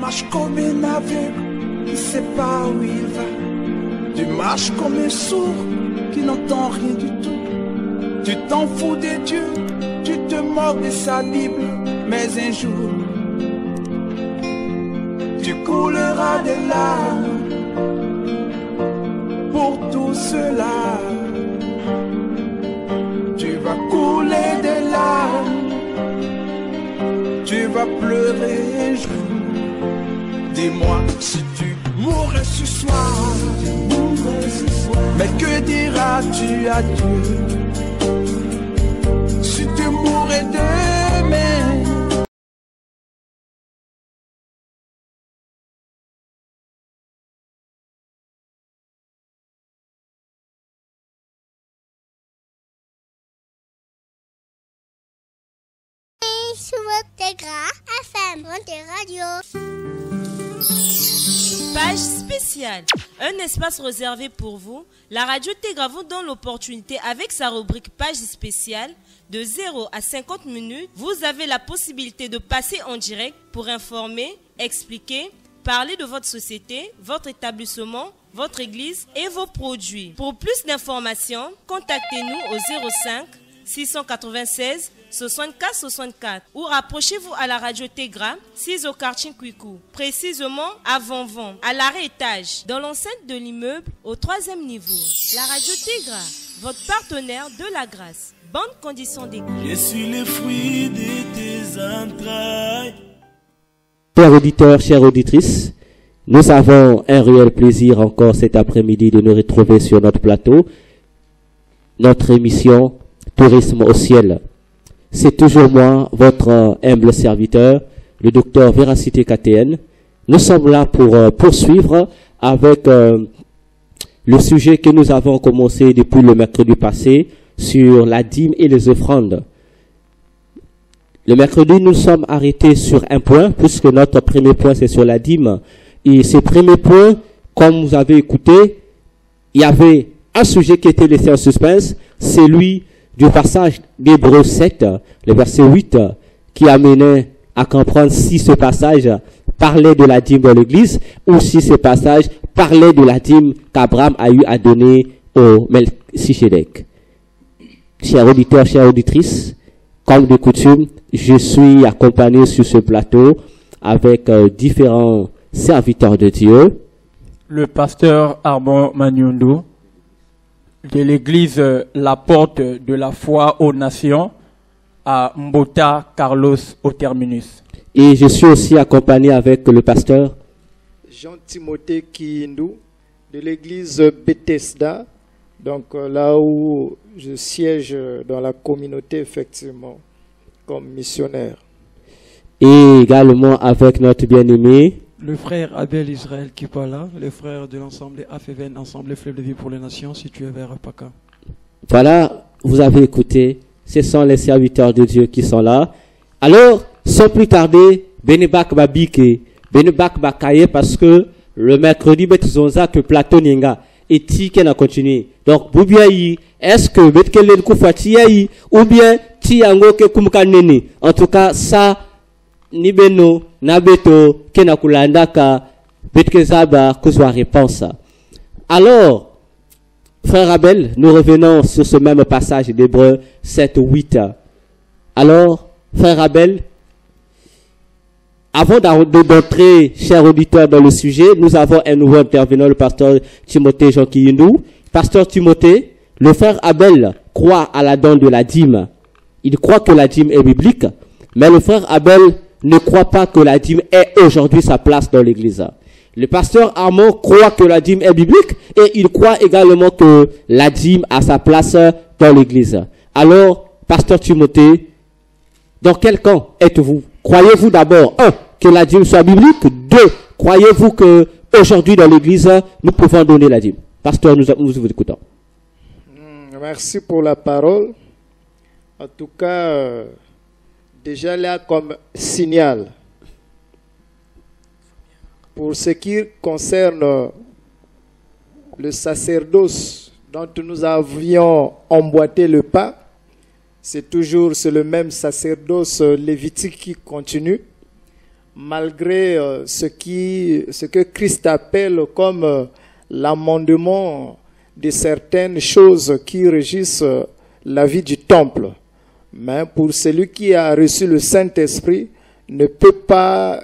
marches comme un aveugle qui ne sait pas où il va. Tu marches comme un sourd qui n'entend rien du tout. Tu t'en fous de Dieu, tu te moques de sa Bible. Mais un jour, tu couleras des larmes pour tout cela. Tu vas couler des larmes, tu vas pleurer un jour. Dis-moi si tu mourrais ce soir, mais que diras-tu à Dieu? Si tu mourrais demain, Tegra FM, Radio. Page spéciale. Un espace réservé pour vous. La radio Tegra vous donne l'opportunité avec sa rubrique Page spéciale de 0 à 50 minutes. Vous avez la possibilité de passer en direct pour informer, expliquer, parler de votre société, votre établissement, votre église et vos produits. Pour plus d'informations, contactez-nous au 05 696 64 64 ou rapprochez-vous à la radio Tegra, 6 au quartier Kwiku, précisément à Vanvan, à l'arrêt étage, dans l'enceinte de l'immeuble au 3e niveau. La radio Tegra, votre partenaire de la grâce. Bonnes conditions d'écoute. Je suis le fruit de tes entrailles. Chers auditeurs, chères auditrices, nous avons un réel plaisir encore cet après-midi de nous retrouver sur notre plateau, notre émission Tourisme au ciel. C'est toujours moi, votre humble serviteur, le docteur Véracité KTN. Nous sommes là pour poursuivre avec le sujet que nous avons commencé depuis le mercredi passé sur la dîme et les offrandes. Le mercredi, nous sommes arrêtés sur un point, puisque notre premier point, c'est sur la dîme. Et ce premier point, comme vous avez écouté, il y avait un sujet qui était laissé en suspense, c'est lui du passage d'Hébreux 7, le verset 8, qui amenait à comprendre si ce passage parlait de la dîme dans l'église ou si ce passage parlait de la dîme qu'Abraham a eu à donner au Melchisédek. Chers auditeurs, chères auditrices, comme de coutume, je suis accompagné sur ce plateau avec différents serviteurs de Dieu. Le pasteur Armand Magnondo, de l'église La Porte de la Foi aux Nations à Mbota Carlos au terminus. Et je suis aussi accompagné avec le pasteur Jean-Timothée Kiindou de l'église Bethesda, donc là où je siège dans la communauté effectivement comme missionnaire. Et également avec notre bien-aimé le frère Abel Israël qui parle là, le frère de l'ensemble AFEVEN, Ensemble Fleuve de Vie pour les Nations, situé vers Paka. Voilà, vous avez écouté, ce sont les serviteurs de Dieu qui sont là. Alors, sans plus tarder, Benebak Babike, Benebak Bakaye, parce que le mercredi, Betzonza que Platon Yenga, et Tiken a continué. Donc, Boubiaï, est-ce que Betkelen Koufatiaï, ou bien Tiango ke Kumkanene? En tout cas, ça, Nibeno, Nabeto, Kenakulandaka, Betkezaba, Kozwa réponse. Alors, frère Abel, nous revenons sur ce même passage d'Hébreux 7, 8. Alors, frère Abel, avant d'entrer, chers auditeurs, dans le sujet, nous avons un nouveau intervenant, le pasteur Timothée Jean Kiyindou. Pasteur Timothée, le frère Abel croit à la don de la dîme. Il croit que la dîme est biblique, mais le frère Abel ne croit pas que la dîme ait aujourd'hui sa place dans l'église. Le pasteur Armand croit que la dîme est biblique et il croit également que la dîme a sa place dans l'église. Alors, pasteur Timothée, dans quel camp êtes-vous? Croyez-vous d'abord, un, que la dîme soit biblique? Deux, croyez-vous que aujourd'hui dans l'église, nous pouvons donner la dîme? Pasteur, nous vous écoutons. Merci pour la parole. En tout cas, déjà là comme signal. Pour ce qui concerne le sacerdoce dont nous avions emboîté le pas, c'est le même sacerdoce lévitique qui continue. malgré ce que Christ appelle comme l'amendement de certaines choses qui régissent la vie du temple. Mais pour celui qui a reçu le Saint-Esprit, ne peut pas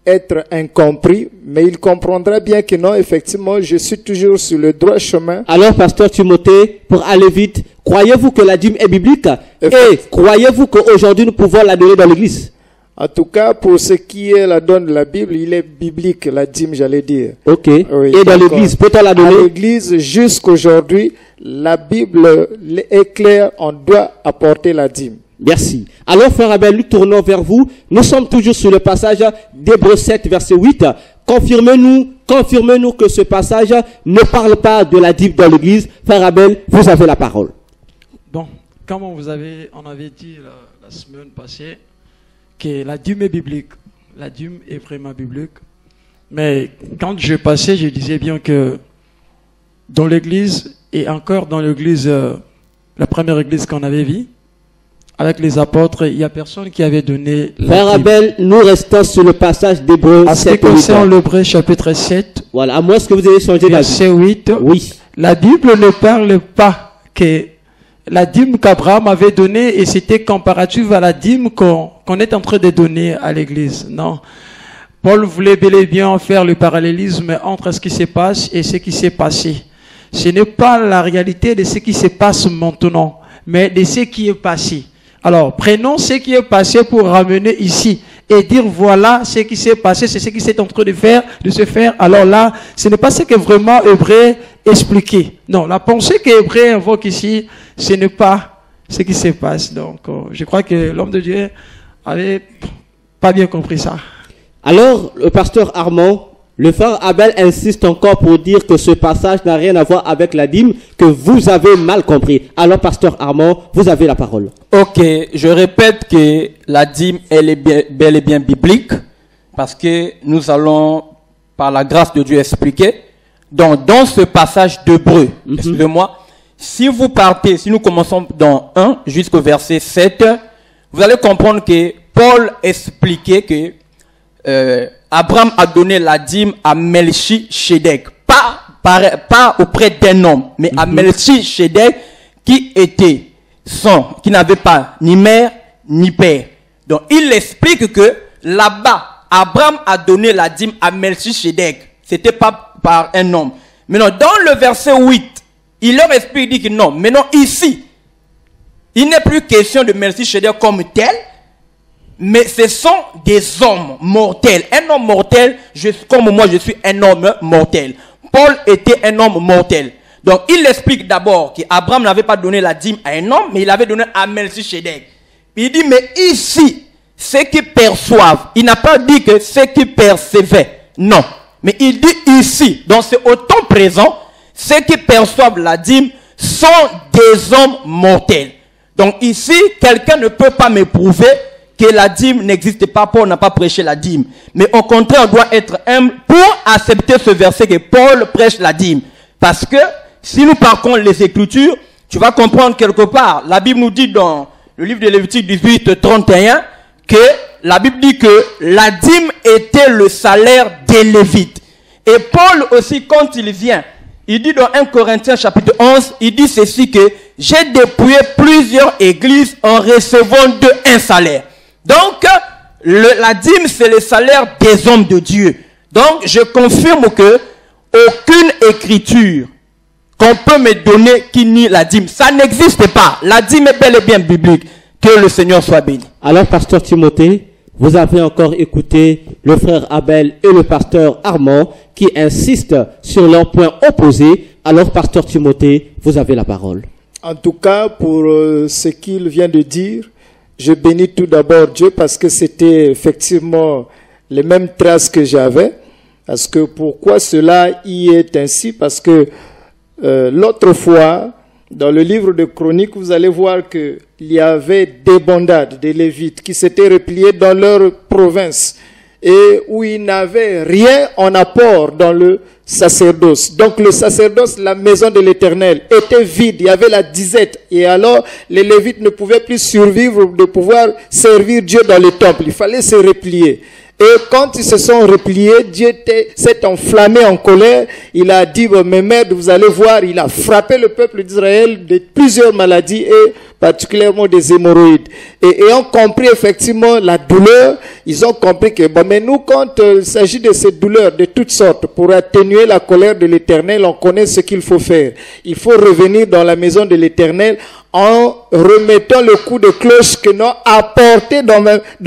être incompris, mais il comprendra bien que non, effectivement, je suis toujours sur le droit chemin. Alors, pasteur Timothée, pour aller vite, croyez-vous que la dîme est biblique? Et croyez-vous qu'aujourd'hui nous pouvons la donner dans l'église? En tout cas, pour ce qui est la donne de la Bible, il est biblique, la dîme, j'allais dire. Ok. Oui, et dans l'église, peut-on la donner? À l'église, jusqu'aujourd'hui, la Bible est claire, on doit apporter la dîme. Merci. Alors, frère Abel, nous tournons vers vous. Nous sommes toujours sur le passage d'Hébreux 7, verset 8. Confirmez-nous que ce passage ne parle pas de la dîme dans l'église. Frère Abel, vous avez la parole. Bon, comme on avait dit la semaine passée, que la dîme est biblique. La dîme est vraiment biblique. Mais quand je passais, je disais bien que dans l'église, et encore dans l'église, la première église qu'on avait vue, avec les apôtres, il n'y a personne qui avait donné la Frère dîme. Abel, nous restons sur le passage d'Hébreux 7. À ce qui concerne l'Hébreux chapitre 7, voilà, à moins que vous ayez changé d'avis. verset 8, Oui. la Bible ne parle pas que la dîme qu'Abraham avait donnée et c'était comparatif à la dîme qu'on est en train de donner à l'église. Non. Paul voulait bel et bien faire le parallélisme entre ce qui se passe et ce qui s'est passé. Ce n'est pas la réalité de ce qui se passe maintenant, mais de ce qui est passé. Alors, prenons ce qui est passé pour ramener ici et dire voilà ce qui s'est passé, c'est ce qui s'est en train de se faire. Alors là, ce n'est pas ce que vraiment Hébreu expliquait. Non, la pensée qu'Hébreu invoque ici, ce n'est pas ce qui se passe. Donc, je crois que l'homme de Dieu avait pas bien compris ça. Alors, le pasteur Armand, le frère Abel insiste encore pour dire que ce passage n'a rien à voir avec la dîme, que vous avez mal compris. Alors, pasteur Armand, vous avez la parole. Ok, je répète que la dîme, elle est bel et bien biblique, parce que nous allons, par la grâce de Dieu, expliquer. Donc, dans ce passage d'Hébreux, excusez-moi, si nous commençons dans 1 jusqu'au verset 7, vous allez comprendre que Paul expliquait que Abraham a donné la dîme à Melchisedec, pas auprès d'un homme, mais à Melchisedec qui n'avait pas ni mère ni père. Donc il explique que là-bas, Abraham a donné la dîme à Melchisedec. C'était pas par un homme. Maintenant, dans le verset 8, il leur explique, il dit que non, maintenant ici, il n'est plus question de Melchisedec comme tel, mais ce sont des hommes mortels. Un homme mortel, comme moi je suis un homme mortel. Paul était un homme mortel. Donc il explique d'abord qu'Abraham n'avait pas donné la dîme à un homme, mais il avait donné à Melchisedec. Il dit, mais ici, ceux qui perçoivent, il n'a pas dit que ceux qui percevaient, non. Mais il dit ici, dans ce temps présent, ceux qui perçoivent la dîme sont des hommes mortels. Donc ici, quelqu'un ne peut pas me prouver que la dîme n'existe pas. Paul n'a pas prêché la dîme. Mais au contraire, on doit être humble pour accepter ce verset que Paul prêche la dîme. Parce que si nous parcourons les Écritures, tu vas comprendre quelque part. La Bible nous dit dans le livre de Lévitique 18, 31, que la Bible dit que la dîme était le salaire des Lévites. Et Paul aussi, quand il vient, il dit dans 1 Corinthiens chapitre 11, il dit ceci que j'ai dépouillé plusieurs églises en recevant un salaire. Donc, la dîme, c'est le salaire des hommes de Dieu. Donc, je confirme que aucune écriture qu'on peut me donner qui nie la dîme, ça n'existe pas. La dîme est bel et bien biblique. Que le Seigneur soit béni. Alors, pasteur Timothée, vous avez encore écouté le frère Abel et le pasteur Armand qui insistent sur leurs points opposés. Alors, pasteur Timothée, vous avez la parole. En tout cas, pour ce qu'il vient de dire, je bénis tout d'abord Dieu parce que c'était effectivement les mêmes traces que j'avais. Parce que pourquoi cela y est ainsi? Parce que l'autre fois, dans le livre de Chroniques, vous allez voir qu'il y avait des bandades des Lévites qui s'étaient repliés dans leur province et où ils n'avaient rien en apport dans le sacerdoce. Donc le sacerdoce, la maison de l'Éternel, était vide, il y avait la disette. Et alors les Lévites ne pouvaient plus survivre de pouvoir servir Dieu dans le temple. Il fallait se replier. Et quand ils se sont repliés, Dieu s'est enflammé en colère. Il a dit, mes mères, vous allez voir, il a frappé le peuple d'Israël de plusieurs maladies et particulièrement des hémorroïdes. Et ayant compris effectivement la douleur, ils ont compris que, mais nous, quand il s'agit de ces douleurs de toutes sortes, pour atténuer la colère de l'Éternel, on connaît ce qu'il faut faire. Il faut revenir dans la maison de l'Éternel en remettant le coup de cloche que nous avons apporté dans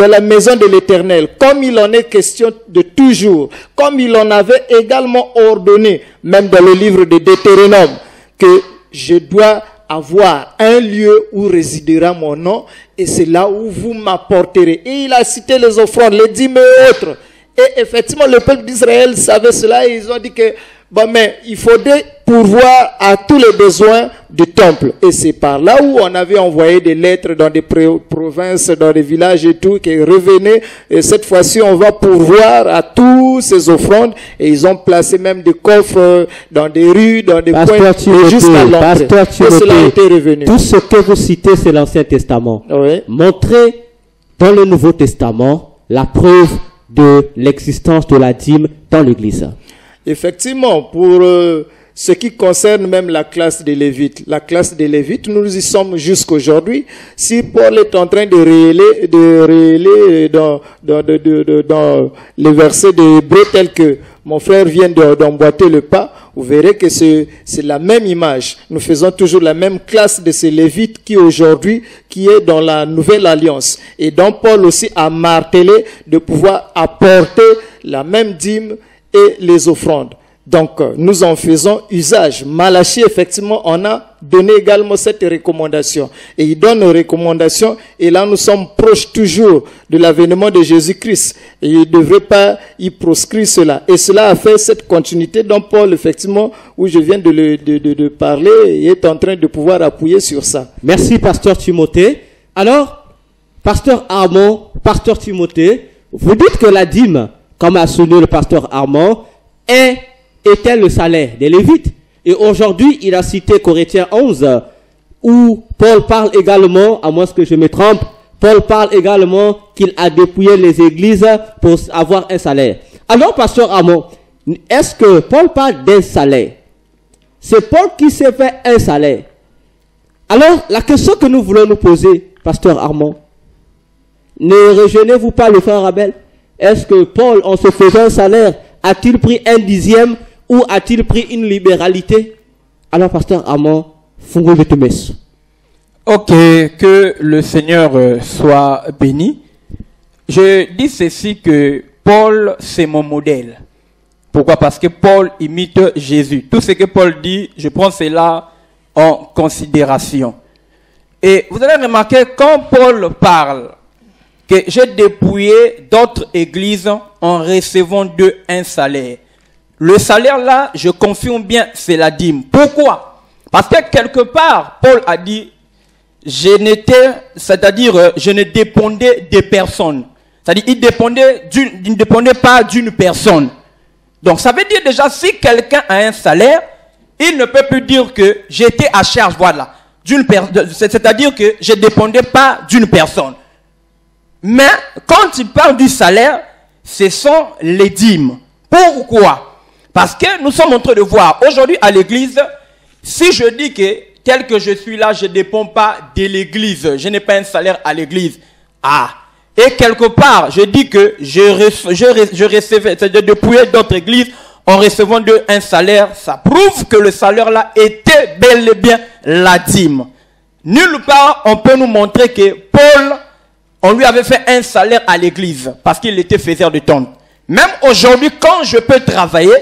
la maison de l'Éternel, comme il en est question de toujours, comme il en avait également ordonné, même dans le livre de Deutéronome, que je dois avoir un lieu où résidera mon nom, et c'est là où vous m'apporterez. Et il a cité les offrandes, les dîmes et autres. Et effectivement, le peuple d'Israël savait cela, et ils ont dit que, mais il faudrait pourvoir à tous les besoins du temple. Et c'est par là où on avait envoyé des lettres dans des provinces, dans des villages et tout, qui revenaient. Et cette fois-ci, on va pourvoir à tous ces offrandes. Et ils ont placé même des coffres dans des rues, dans des coins, jusqu'à l'entrée. Et cela a été revenu. Tout ce que vous citez, c'est l'Ancien Testament. Oui. Montrez dans le Nouveau Testament la preuve de l'existence de la dîme dans l'Église. Effectivement, pour ce qui concerne même la classe des Lévites, nous y sommes jusqu'aujourd'hui. Si Paul est en train de révéler dans les versets de Hébreux tels que mon frère vient d'emboîter le pas, vous verrez que c'est la même image. Nous faisons toujours la même classe de ces Lévites qui est dans la nouvelle alliance. Et dont Paul aussi a martelé de pouvoir apporter la même dîme et les offrandes. Donc, nous en faisons usage. Malachie, effectivement, on a donné également cette recommandation. Et il donne une recommandation, et là, nous sommes proches toujours de l'avènement de Jésus-Christ. Et il ne devrait pas y proscrire cela. Et cela a fait cette continuité dont Paul, effectivement, où je viens de parler, et est en train de pouvoir appuyer sur ça. Merci, Pasteur Timothée. Alors, Pasteur Armand, Pasteur Timothée, vous dites que la dîme, comme a souligné le pasteur Armand, était le salaire des Lévites. Et aujourd'hui, il a cité Corinthiens 11, où Paul parle également, à moins que je me trompe, Paul parle également qu'il a dépouillé les églises pour avoir un salaire. Alors, pasteur Armand, est-ce que Paul parle d'un salaire? C'est Paul qui s'est fait un salaire. Alors, la question que nous voulons nous poser, pasteur Armand, ne rejoignez-vous pas le frère Abel? Est-ce que Paul, en se faisant un salaire, a-t-il pris un dixième ou a-t-il pris une libéralité? Alors, pasteur Armand, fungou de Tumes. Ok, que le Seigneur soit béni. Je dis ceci que Paul, c'est mon modèle. Pourquoi? Parce que Paul imite Jésus. Tout ce que Paul dit, je prends cela en considération. Et vous allez remarquer, quand Paul parle que j'ai dépouillé d'autres églises en recevant d'eux un salaire. Le salaire là, je confirme bien, c'est la dîme. Pourquoi? Parce que quelque part, Paul a dit, je ne dépendais de personne. C'est-à-dire, il ne dépendait pas d'une personne. Donc, ça veut dire déjà, si quelqu'un a un salaire, il ne peut plus dire que j'étais à charge, voilà. C'est-à-dire que je ne dépendais pas d'une personne. Mais quand il parle du salaire, ce sont les dîmes. Pourquoi? Parce que nous sommes en train de voir aujourd'hui à l'église, si je dis que tel que je suis là, je ne dépends pas de l'église, je n'ai pas un salaire à l'église. Et quelque part, je dis que je recevais, c'est-à-dire dépouiller d'autres églises en recevant d'eux un salaire, ça prouve que le salaire là était bel et bien la dîme. Nulle part on peut nous montrer que Paul, on lui avait fait un salaire à l'église parce qu'il était faiseur de tente. Même aujourd'hui, quand je peux travailler,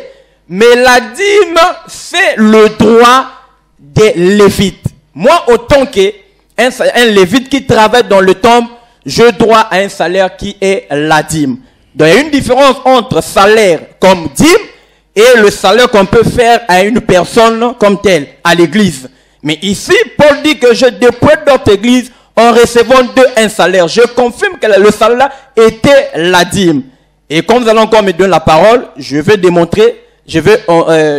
mais la dîme, c'est le droit des Lévites. Moi, autant qu'un Lévite qui travaille dans le temple, je dois à un salaire qui est la dîme. Donc, il y a une différence entre salaire comme dîme et le salaire qu'on peut faire à une personne comme telle, à l'église. Mais ici, Paul dit que je dépouille d'autres églises en recevant d'eux un salaire. Je confirme que le salaire était la dîme. Et comme vous allez encore me donner la parole, je vais démontrer, je vais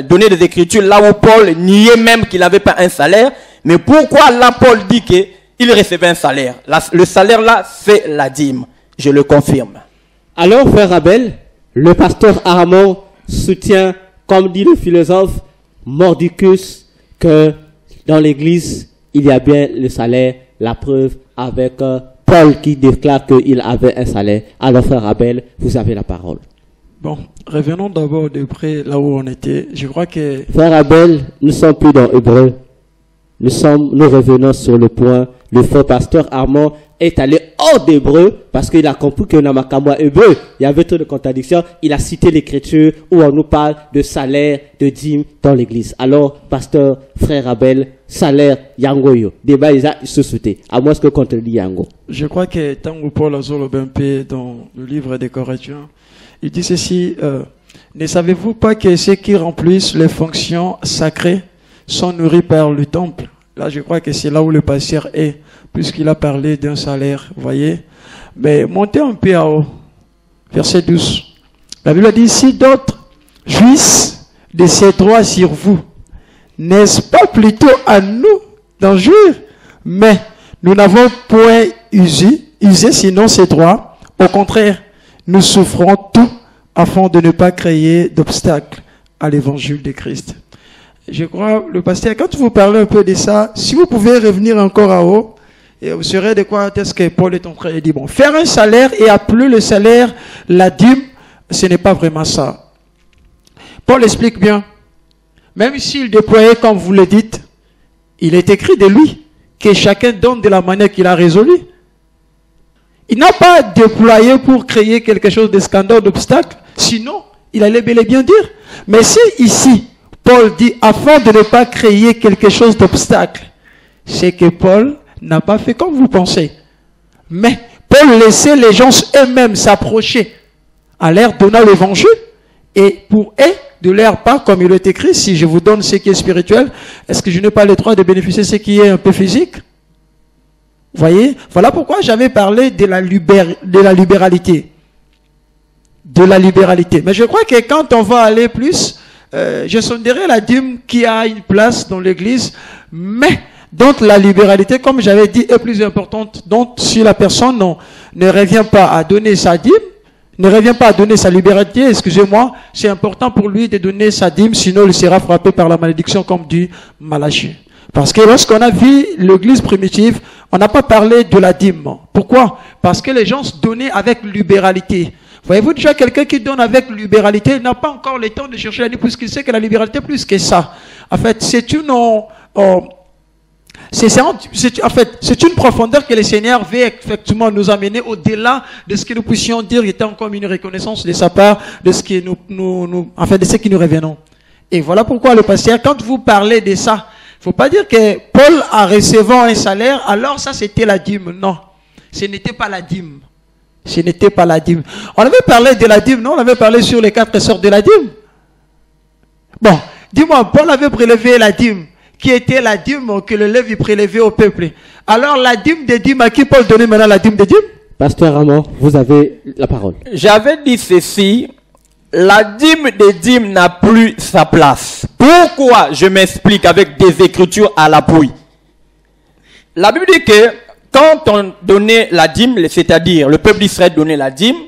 donner des écritures là où Paul niait même qu'il n'avait pas un salaire. Mais pourquoi là Paul dit qu'il recevait un salaire? Le salaire là, c'est la dîme. Je le confirme. Alors, frère Abel, le pasteur Armand soutient, comme dit le philosophe Mordicus, que dans l'église, il y a bien le salaire, la preuve avec Paul qui déclare qu'il avait un salaire. Alors, frère Abel, vous avez la parole. Bon, revenons d'abord de près là où on était. Je crois que... Frère Abel, nous ne sommes plus dans Hébreu. Nous revenons sur le point. Le faux pasteur Armand est allé hors d'Hébreu parce qu'il a compris que dans Makamwa Hébreu, il y avait trop de contradictions. Il a cité l'écriture où on nous parle de salaire, de dîme dans l'église. Alors, pasteur, frère Abel, salaire, Yangoyo. Débat, il se sauté. À moins que contredit Yango. Je crois que tant que Paul Azolo Bempe dans le livre des Corinthiens, il dit ceci, ne savez-vous pas que ceux qui remplissent les fonctions sacrées sont nourris par le temple? Là, je crois que c'est là où le pasteur est, puisqu'il a parlé d'un salaire, vous voyez. Mais montez un peu en haut, verset 12. La Bible dit, si d'autres jouissent de ces droits sur vous, n'est-ce pas plutôt à nous d'en jouir? Mais nous n'avons point usé sinon ces droits. Au contraire, nous souffrons tout afin de ne pas créer d'obstacles à l'évangile de Christ. Je crois, le pasteur, quand vous parlez un peu de ça, si vous pouvez revenir encore en haut, et vous saurez de quoi est-ce que Paul est en train de dire. Bon, faire un salaire et appeler le salaire la dîme, ce n'est pas vraiment ça. Paul explique bien. Même s'il déployait, comme vous le dites, il est écrit de lui que chacun donne de la manière qu'il a résolu. Il n'a pas déployé pour créer quelque chose de scandale, d'obstacle. Sinon, il allait bel et bien dire. Mais si ici, Paul dit, afin de ne pas créer quelque chose d'obstacle, c'est que Paul n'a pas fait comme vous pensez. Mais Paul laissait les gens eux-mêmes s'approcher à leur donnant l'évangile, et pour eux, de leur part, comme il est écrit, si je vous donne ce qui est spirituel, est-ce que je n'ai pas le droit de bénéficier de ce qui est un peu physique? Vous voyez? Voilà pourquoi j'avais parlé de la libéralité. De la libéralité. Mais je crois que quand on va aller plus, je sonderai la dîme qui a une place dans l'église, mais donc la libéralité, comme j'avais dit, est plus importante. Donc si la personne ne revient pas à donner sa dîme, ne revient pas à donner sa liberté, excusez-moi, c'est important pour lui de donner sa dîme, sinon il sera frappé par la malédiction comme dit Malachie. Parce que lorsqu'on a vu l'église primitive, on n'a pas parlé de la dîme. Pourquoi? Parce que les gens se donnaient avec libéralité. Voyez-vous déjà quelqu'un qui donne avec libéralité n'a pas encore le temps de chercher la dîme puisqu'il sait que la libéralité est plus que ça. En fait, c'est une profondeur que le Seigneur veut effectivement nous amener au-delà de ce que nous puissions dire étant comme une reconnaissance de sa part de ce qui de ce qui nous revenons. Et voilà pourquoi le pasteur, quand vous parlez de ça, il ne faut pas dire que Paul a recevant un salaire, alors ça c'était la dîme. Non, ce n'était pas la dîme. Ce n'était pas la dîme. On avait parlé de la dîme, non? On avait parlé sur les 4 sortes de la dîme. Bon, dis-moi, Paul avait prélevé la dîme, qui était la dîme que le Lévi prélevait au peuple. Alors la dîme des dîmes, à qui Paul donnait maintenant la dîme des dîmes? Pasteur Ramon, vous avez la parole. J'avais dit ceci, la dîme des dîmes n'a plus sa place. Pourquoi? Je m'explique avec des écritures à l'appui. La Bible dit que quand on donnait la dîme, c'est-à-dire le peuple d'Israël donnait la dîme,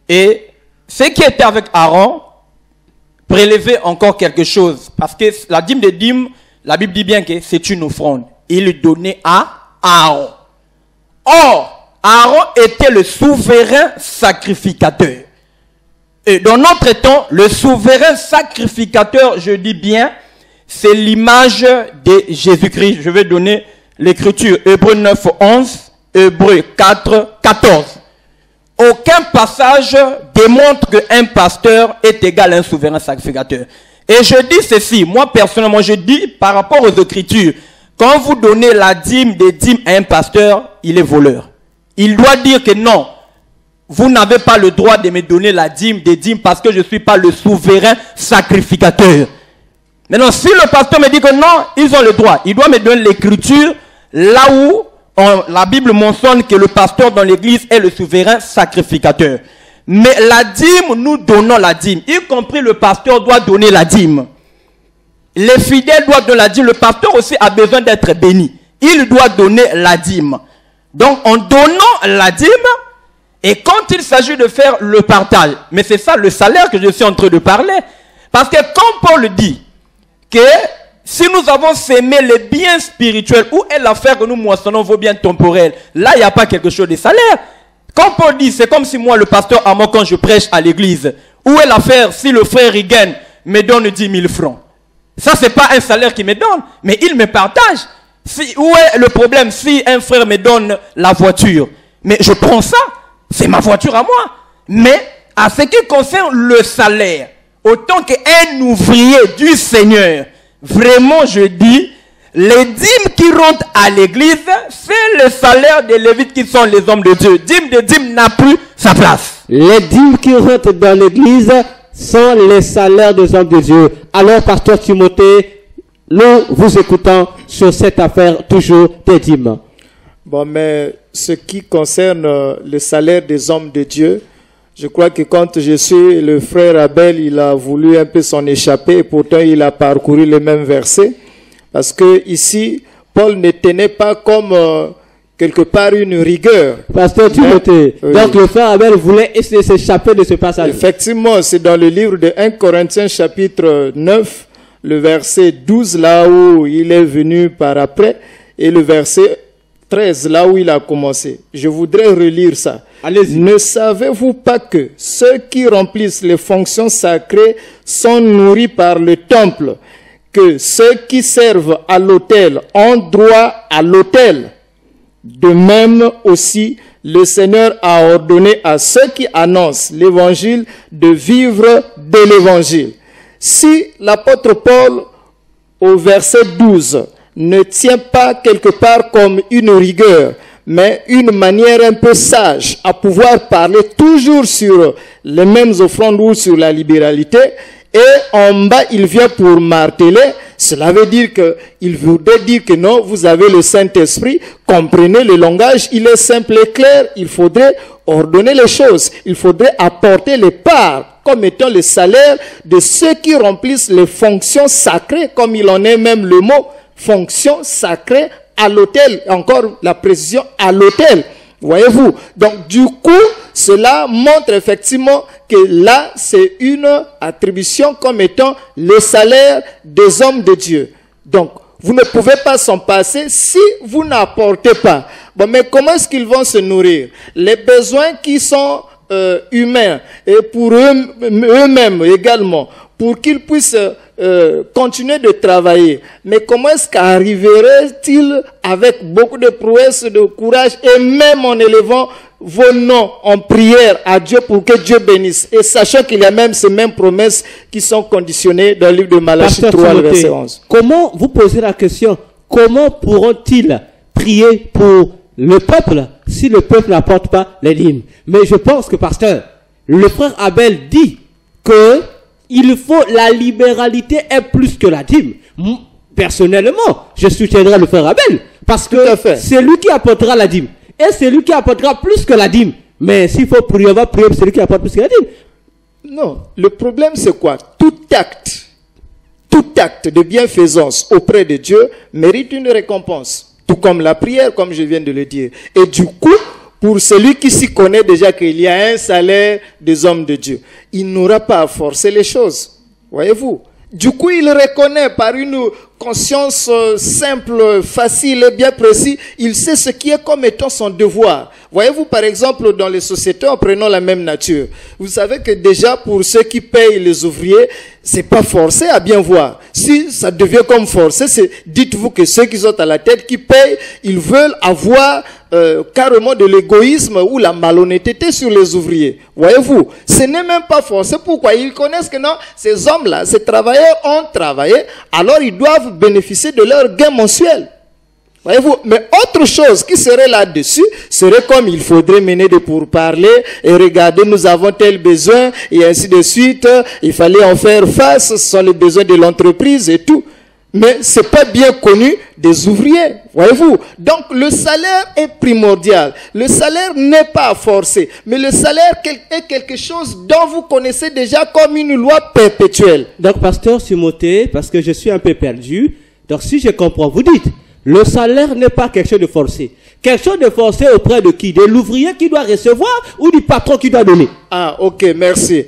et ceux qui étaient avec Aaron prélevaient encore quelque chose. Parce que la dîme des dîmes, la Bible dit bien que c'est une offrande. Il le donnait à Aaron. Or, Aaron était le souverain sacrificateur. Et dans notre temps, le souverain sacrificateur, je dis bien, c'est l'image de Jésus-Christ. Je vais donner l'écriture, Hébreux 9, 11, Hébreux 4, 14. Aucun passage démontre qu'un pasteur est égal à un souverain sacrificateur. Et je dis ceci, moi personnellement, je dis par rapport aux écritures, quand vous donnez la dîme des dîmes à un pasteur, il est voleur. Il doit dire que non, vous n'avez pas le droit de me donner la dîme des dîmes parce que je ne suis pas le souverain sacrificateur. Maintenant, si le pasteur me dit que non, ils ont le droit, il doit me donner l'écriture là où la Bible mentionne que le pasteur dans l'église est le souverain sacrificateur. Mais la dîme, nous donnons la dîme. Y compris le pasteur doit donner la dîme. Les fidèles doivent donner la dîme. Le pasteur aussi a besoin d'être béni. Il doit donner la dîme. Donc en donnant la dîme, Et quand il s'agit de faire le partage, mais c'est ça le salaire que je suis en train de parler. Parce que quand Paul dit que si nous avons sémé les biens spirituels, où est l'affaire que nous moissonnons vos biens temporels? Là, il n'y a pas quelque chose de salaire. Quand Paul dit, c'est comme si moi, le pasteur Amon, quand je prêche à l'église, où est l'affaire si le frère Rigen me donne 10 000 francs? Ça, c'est pas un salaire qu'il me donne, mais il me partage. Où est le problème si un frère me donne la voiture? Mais je prends ça, c'est ma voiture à moi. Mais à ce qui concerne le salaire, autant qu'un ouvrier du Seigneur, vraiment je dis, les dîmes qui rentrent à l'église, c'est le salaire des Lévites qui sont les hommes de Dieu. Dîme n'a plus sa place. Les dîmes qui rentrent dans l'église sont les salaires des hommes de Dieu. Alors, pasteur Timothée, nous vous écoutons sur cette affaire toujours des dîmes. Bon, mais ce qui concerne le salaire des hommes de Dieu, je crois que quand je suis le frère Abel, il a voulu un peu s'en échapper et pourtant il a parcouru les mêmes versets. Parce que ici, Paul ne tenait pas comme quelque part une rigueur. Pasteur Timothée, donc le frère Abel voulait essayer de s'échapper de ce passage. Effectivement, c'est dans le livre de 1 Corinthiens chapitre 9, le verset 12, là où il est venu par après, et le verset 13, là où il a commencé. Je voudrais relire ça. Allez-y. Ne savez-vous pas que ceux qui remplissent les fonctions sacrées sont nourris par le temple, que ceux qui servent à l'autel ont droit à l'autel? De même aussi, le Seigneur a ordonné à ceux qui annoncent l'évangile de vivre de l'évangile. Si l'apôtre Paul, au verset 12, ne tient pas quelque part comme une rigueur, mais une manière un peu sage à pouvoir parler toujours sur les mêmes offrandes ou sur la libéralité, et en bas il vient pour marteler, cela veut dire que il voudrait dire que non, vous avez le Saint-Esprit, comprenez le langage, il est simple et clair, il faudrait ordonner les choses, il faudrait apporter les parts comme étant le salaire de ceux qui remplissent les fonctions sacrées, comme il en est même le mot, fonction sacrée à l'autel, encore la précision à l'autel, voyez-vous. Donc du coup, cela montre effectivement que là, c'est une attribution comme étant le salaire des hommes de Dieu. Donc, vous ne pouvez pas s'en passer si vous n'apportez pas. Bon, mais comment est-ce qu'ils vont se nourrir? Les besoins qui sont humains et pour eux-mêmes également, pour qu'ils puissent continuer de travailler. Mais comment est-ce qu'arriverait-il avec beaucoup de prouesses, de courage et même en élevant vos noms en prière à Dieu pour que Dieu bénisse, et sachant qu'il y a même ces mêmes promesses qui sont conditionnées dans le livre de Malachie 3, verset 11. Comment, vous posez la question, comment pourront-ils prier pour le peuple si le peuple n'apporte pas les dîmes? Mais je pense que, pasteur, le frère Abel dit que il faut, la libéralité est plus que la dîme. Personnellement, je soutiendrai le frère Abel, parce que c'est lui qui apportera la dîme. Et c'est lui qui apportera plus que la dîme. Mais s'il faut prier, on va prier pour celui qui apporte plus que la dîme. Non, le problème c'est quoi? Tout acte de bienfaisance auprès de Dieu mérite une récompense. Tout comme la prière, comme je viens de le dire. Et du coup, pour celui qui s'y connaît déjà qu'il y a un salaire des hommes de Dieu, il n'aura pas à forcer les choses. Voyez-vous? Du coup, il reconnaît par une conscience simple, facile et bien précise, il sait ce qui est comme étant son devoir. Voyez-vous, par exemple, dans les sociétés, en prenant la même nature, vous savez que déjà pour ceux qui payent les ouvriers, c'est pas forcé à bien voir. Si ça devient comme forcé, dites-vous que ceux qui sont à la tête, qui payent, ils veulent avoir carrément de l'égoïsme ou la malhonnêteté sur les ouvriers. Voyez-vous, ce n'est même pas forcé. Pourquoi? Ils connaissent que non, ces hommes-là, ces travailleurs ont travaillé, alors ils doivent bénéficier de leur gain mensuel. Voyez-vous, mais autre chose qui serait là-dessus, serait comme il faudrait mener des pourparlers et regarder, nous avons tel besoin et ainsi de suite, il fallait en faire face, ce sont les besoins de l'entreprise et tout. Mais c'est pas bien connu des ouvriers, voyez-vous. Donc le salaire est primordial. Le salaire n'est pas forcé, mais le salaire est quelque chose dont vous connaissez déjà comme une loi perpétuelle. Donc pasteur Timothée, parce que je suis un peu perdu, donc si je comprends, vous dites, Le salaire n'est pas quelque chose de forcé. Quelque chose de forcé auprès de qui? De l'ouvrier qui doit recevoir ou du patron qui doit donner? Ah, ok, merci.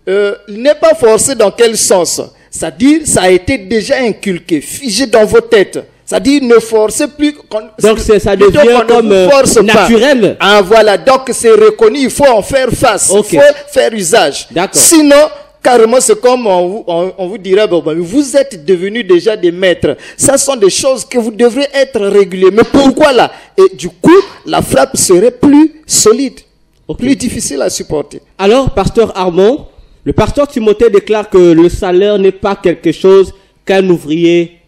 Il n'est pas forcé dans quel sens? C'est-à-dire, ça a été déjà inculqué, figé dans vos têtes. C'est-à-dire, ne forcez plus. Donc, ça devient comme naturel. Ah, voilà. Donc, c'est reconnu. Il faut en faire face. Okay. Il faut faire usage. D'accord. Sinon, carrément, c'est comme on vous dirait, bon, vous êtes devenus déjà des maîtres. Ça sont des choses que vous devrez être réguliers. Mais pourquoi là? Et du coup, la frappe serait plus solide, plus difficile à supporter. Alors, pasteur Armand, le pasteur Timothée déclare que le salaire n'est pas quelque chose qu'un ouvrier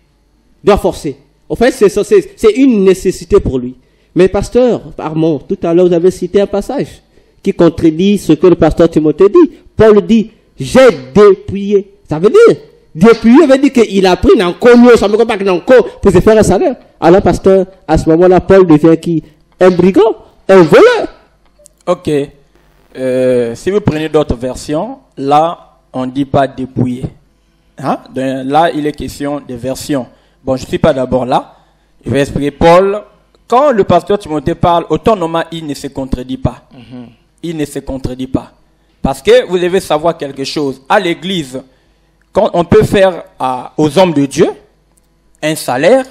doit forcer. En fait, c'est une nécessité pour lui. Mais pasteur Armand, tout à l'heure, vous avez cité un passage qui contredit ce que le pasteur Timothée dit. Paul dit, j'ai dépouillé. Ça veut dire, dépouillé veut dire qu'il a pris un cognon, ça me comprend pas un co pour se faire un salaire. Alors, pasteur, à ce moment-là, Paul devient qui? Un brigand? Un voleur? Ok. Si vous prenez d'autres versions, là, on ne dit pas dépouiller. Hein? Donc, là, il est question de versions. Bon, je ne suis pas d'abord là. Je vais expliquer. Paul, quand le pasteur Timothée parle, autonoma, il ne se contredit pas. Il ne se contredit pas. Parce que vous devez savoir quelque chose. À l'église, quand on peut faire aux hommes de Dieu un salaire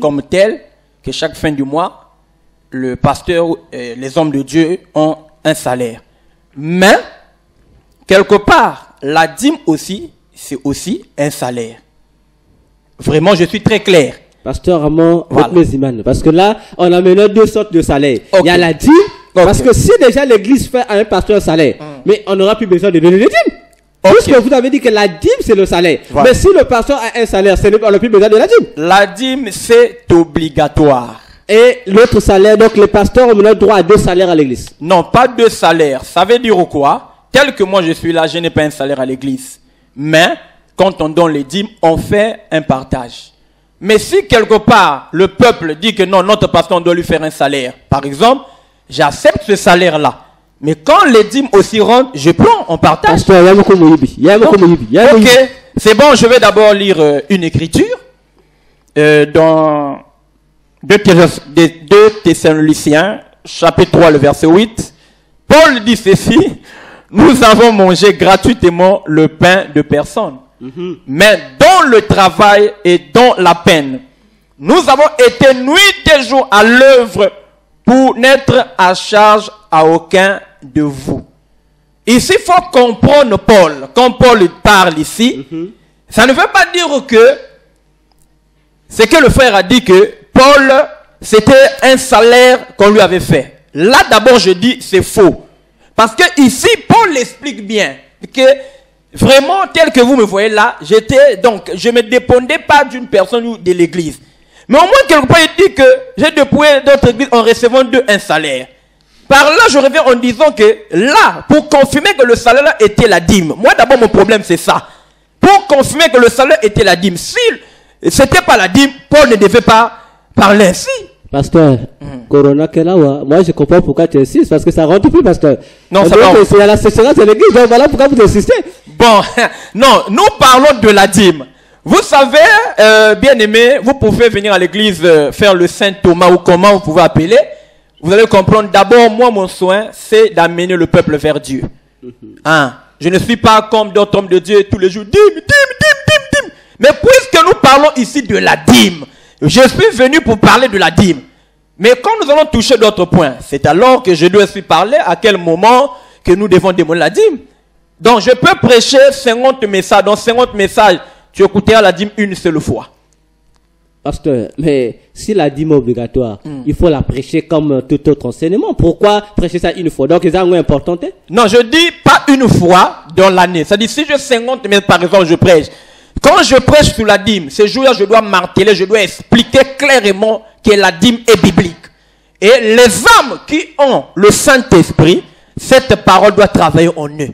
comme tel, que chaque fin du mois, le pasteur et les hommes de Dieu ont un salaire. Mais, quelque part, la dîme aussi, c'est aussi un salaire. Vraiment, je suis très clair. Pasteur Armand, Voilà. parce que là, on a maintenant deux sortes de salaires. Okay. Il y a la dîme, parce que si déjà l'église fait à un pasteur un salaire, mais on n'aura plus besoin de donner les dîmes. Puisque vous avez dit que la dîme, c'est le salaire. Voilà. Mais si le pasteur a un salaire, on n'a plus besoin de la dîme. La dîme, c'est obligatoire. Et l'autre salaire, donc les pasteurs ont maintenant droit à deux salaires à l'église. Non, pas deux salaires. Ça veut dire quoi? Tel que moi je suis là, je n'ai pas un salaire à l'église. Mais, quand on donne les dîmes, on fait un partage. Mais si quelque part, le peuple dit que non, notre pasteur, on doit lui faire un salaire. Par exemple, j'accepte ce salaire-là. Mais quand les dîmes aussi rentrent, je prends, on partage. Pasteur, il y a beaucoup de Ok, c'est bon, je vais d'abord lire une écriture dans 2 Thessaloniciens, chapitre 3, le verset 8. Paul dit ceci: nous avons mangé gratuitement le pain de personne, mais dans le travail et dans la peine, nous avons été nuit et jour à l'œuvre pour n'être à charge à aucun de vous. Ici, il faut comprendre Paul. Quand Paul parle ici, ça ne veut pas dire que c'est que le frère a dit que Paul, c'était un salaire qu'on lui avait fait. Là, d'abord, je dis c'est faux. Parce que ici, Paul explique bien que vraiment, tel que vous me voyez là, je me dépendais pas d'une personne ou de l'église. Mais au moins, quelque part, il dit que j'ai dépouillé d'autres églises en recevant d'eux un salaire. Par là, je reviens en disant que là, pour confirmer que le salaire là était la dîme, moi d'abord, mon problème c'est ça. Pour confirmer que le salaire était la dîme, si c'était pas la dîme, Paul ne devait pas parler ainsi. Pasteur, Corona Kelawa, moi je comprends pourquoi tu insistes, parce que ça rentre plus, pasteur. Non, ça va. C'est à la sécheresse de l'église, donc voilà pourquoi vous insistez. Bon, non, nous parlons de la dîme. Vous savez, bien aimé, vous pouvez venir à l'église faire le Saint Thomas ou comment vous pouvez appeler. Vous allez comprendre, d'abord, moi, mon soin, c'est d'amener le peuple vers Dieu. Hein? Je ne suis pas comme d'autres hommes de Dieu tous les jours, dîme. Mais puisque nous parlons ici de la dîme, je suis venu pour parler de la dîme. Mais quand nous allons toucher d'autres points, c'est alors que je dois aussi parler à quel moment que nous devons demander la dîme. Donc, je peux prêcher 50 messages. Dans 50 messages, tu écouteras la dîme une seule fois. Pasteur, mais si la dîme est obligatoire, il faut la prêcher comme tout autre enseignement. Pourquoi prêcher ça une fois? Donc, c'est un important. Non, je dis pas une fois dans l'année. C'est-à-dire, si je 50 messages, par exemple, je prêche. Quand je prêche sur la dîme, ce jour-là, je dois marteler, je dois expliquer clairement que la dîme est biblique. Et les âmes qui ont le Saint-Esprit, cette parole doit travailler en eux.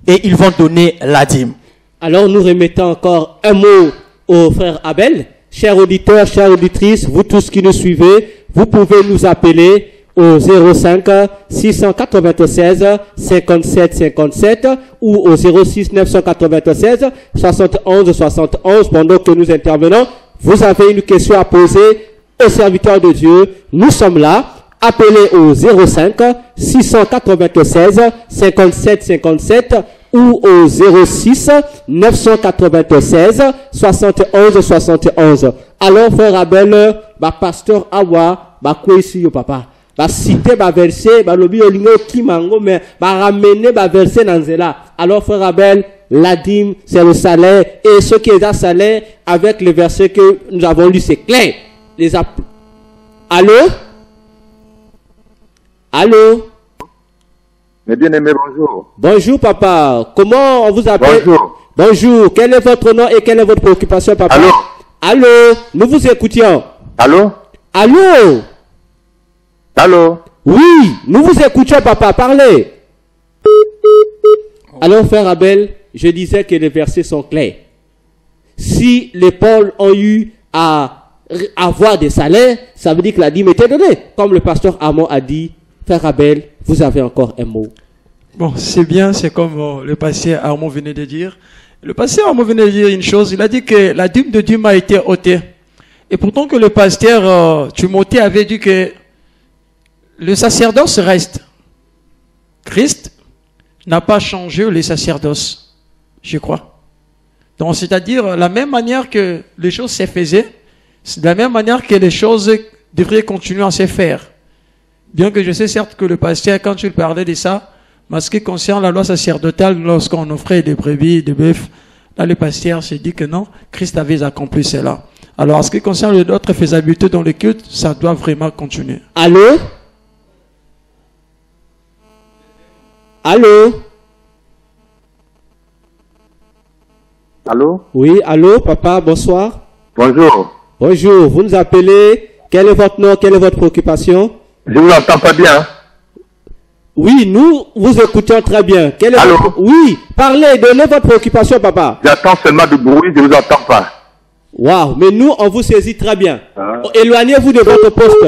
Et ils vont donner la dîme. Alors, nous remettons encore un mot au frère Abel. Chers auditeurs, chères auditrices, vous tous qui nous suivez, vous pouvez nous appeler au 05 696 57 57 ou au 06 996 71 71 pendant que nous intervenons. Vous avez une question à poser aux serviteurs de Dieu, nous sommes là. Appelez au 05 696 57 57 ou au 06 996 71 71. Alors, frère Abel, pasteur Awa, quoi ici, papa? Citer verset, lobi olingo kimango, mais ramener verset dans cela. Alors, frère Abel, la dîme, c'est le salaire, et ce qui est à salaire, avec le verset que nous avons lu, c'est clair. Allô? Allô? Mes bien-aimés, bonjour. Bonjour, papa. Comment on vous appelle? Bonjour. Bonjour. Quel est votre nom et quelle est votre préoccupation, papa? Allô? Allô? Nous vous écoutions. Allô? Allô? Allô? Oui, nous vous écoutions, papa. Parlez. Alors, frère Abel, je disais que les versets sont clairs. Si les Pauls ont eu à avoir des salaires, ça veut dire que la dîme était donnée. Comme le pasteur Armand a dit, frère Abel, vous avez encore un mot. Bon, c'est bien, c'est comme le pasteur Armand venait de dire. Le pasteur Armand venait de dire une chose, il a dit que la dîme de Dieu a été ôtée. Et pourtant que le pasteur Timothée avait dit que le sacerdoce reste. Christ n'a pas changé le sacerdoce, je crois. Donc, c'est-à-dire, la même manière que les choses se faisaient, c'est de la même manière que les choses devraient continuer à se faire. Bien que je sais certes que le pasteur, quand il parlait de ça, mais ce qui concerne la loi sacerdotale, lorsqu'on offrait des brebis, des bœufs, là le pasteur s'est dit que non, Christ avait accompli cela. Alors, en ce qui concerne d'autres faisabilités dans le culte, ça doit vraiment continuer. Allô? Allô? Allô? Oui, allô, papa, bonsoir. Bonjour. Bonjour, vous nous appelez. Quel est votre nom? Quelle est votre préoccupation? Je vous entends pas bien. Oui, nous vous écoutons très bien. Quelle est Allô? Oui, parlez, donnez votre préoccupation, papa. J'entends seulement du bruit, je vous entends pas. Waouh, mais nous, on vous saisit très bien. Ah. Éloignez-vous de votre poste.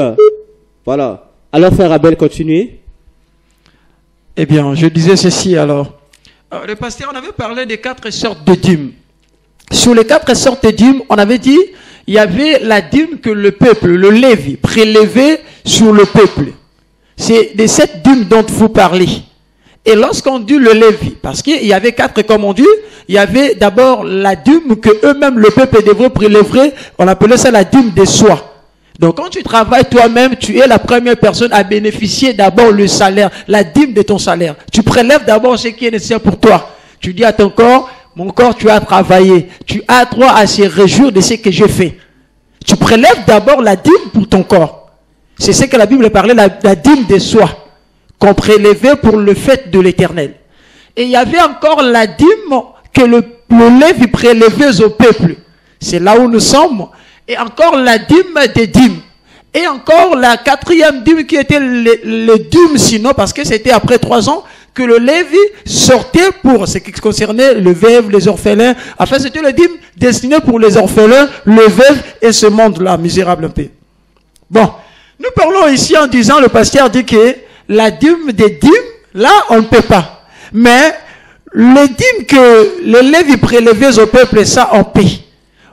Voilà. Alors, frère Abel, continuez. Eh bien, je disais ceci alors. Le pasteur, on avait parlé des 4 sortes de dîmes. Sur les 4 sortes de dîmes, on avait dit, il y avait la dîme que le peuple, le Lévi, prélevait sur le peuple. C'est de cette dîme dont vous parlez. Et lorsqu'on dit le Lévi, parce qu'il y avait 4 comme on dit, il y avait d'abord la dîme que eux-mêmes, le peuple devrait prélever, on appelait ça la dîme des soies. Donc quand tu travailles toi-même, tu es la première personne à bénéficier d'abord le salaire, la dîme de ton salaire. Tu prélèves d'abord ce qui est nécessaire pour toi. Tu dis à ton corps, mon corps, tu as travaillé. Tu as droit à se réjouir de ce que j'ai fait. Tu prélèves d'abord la dîme pour ton corps. C'est ce que la Bible parlait, la dîme des soies, qu'on prélevait pour le fait de l'Éternel. Et il y avait encore la dîme que le Lévi prélevait au peuple. C'est là où nous sommes. Et encore la dîme des dîmes. Et encore la 4e dîme qui était le dîme sinon, parce que c'était après 3 ans que le Lévi sortait pour ce qui concernait le veuve, les orphelins. Enfin, c'était le dîme destiné pour les orphelins, le veuve et ce monde-là, misérable un peu. Bon, nous parlons ici en disant, le pasteur dit que la dîme des dîmes, là, on ne peut pas. Mais les dîmes que le Lévi prélevait au peuple, ça, on paie.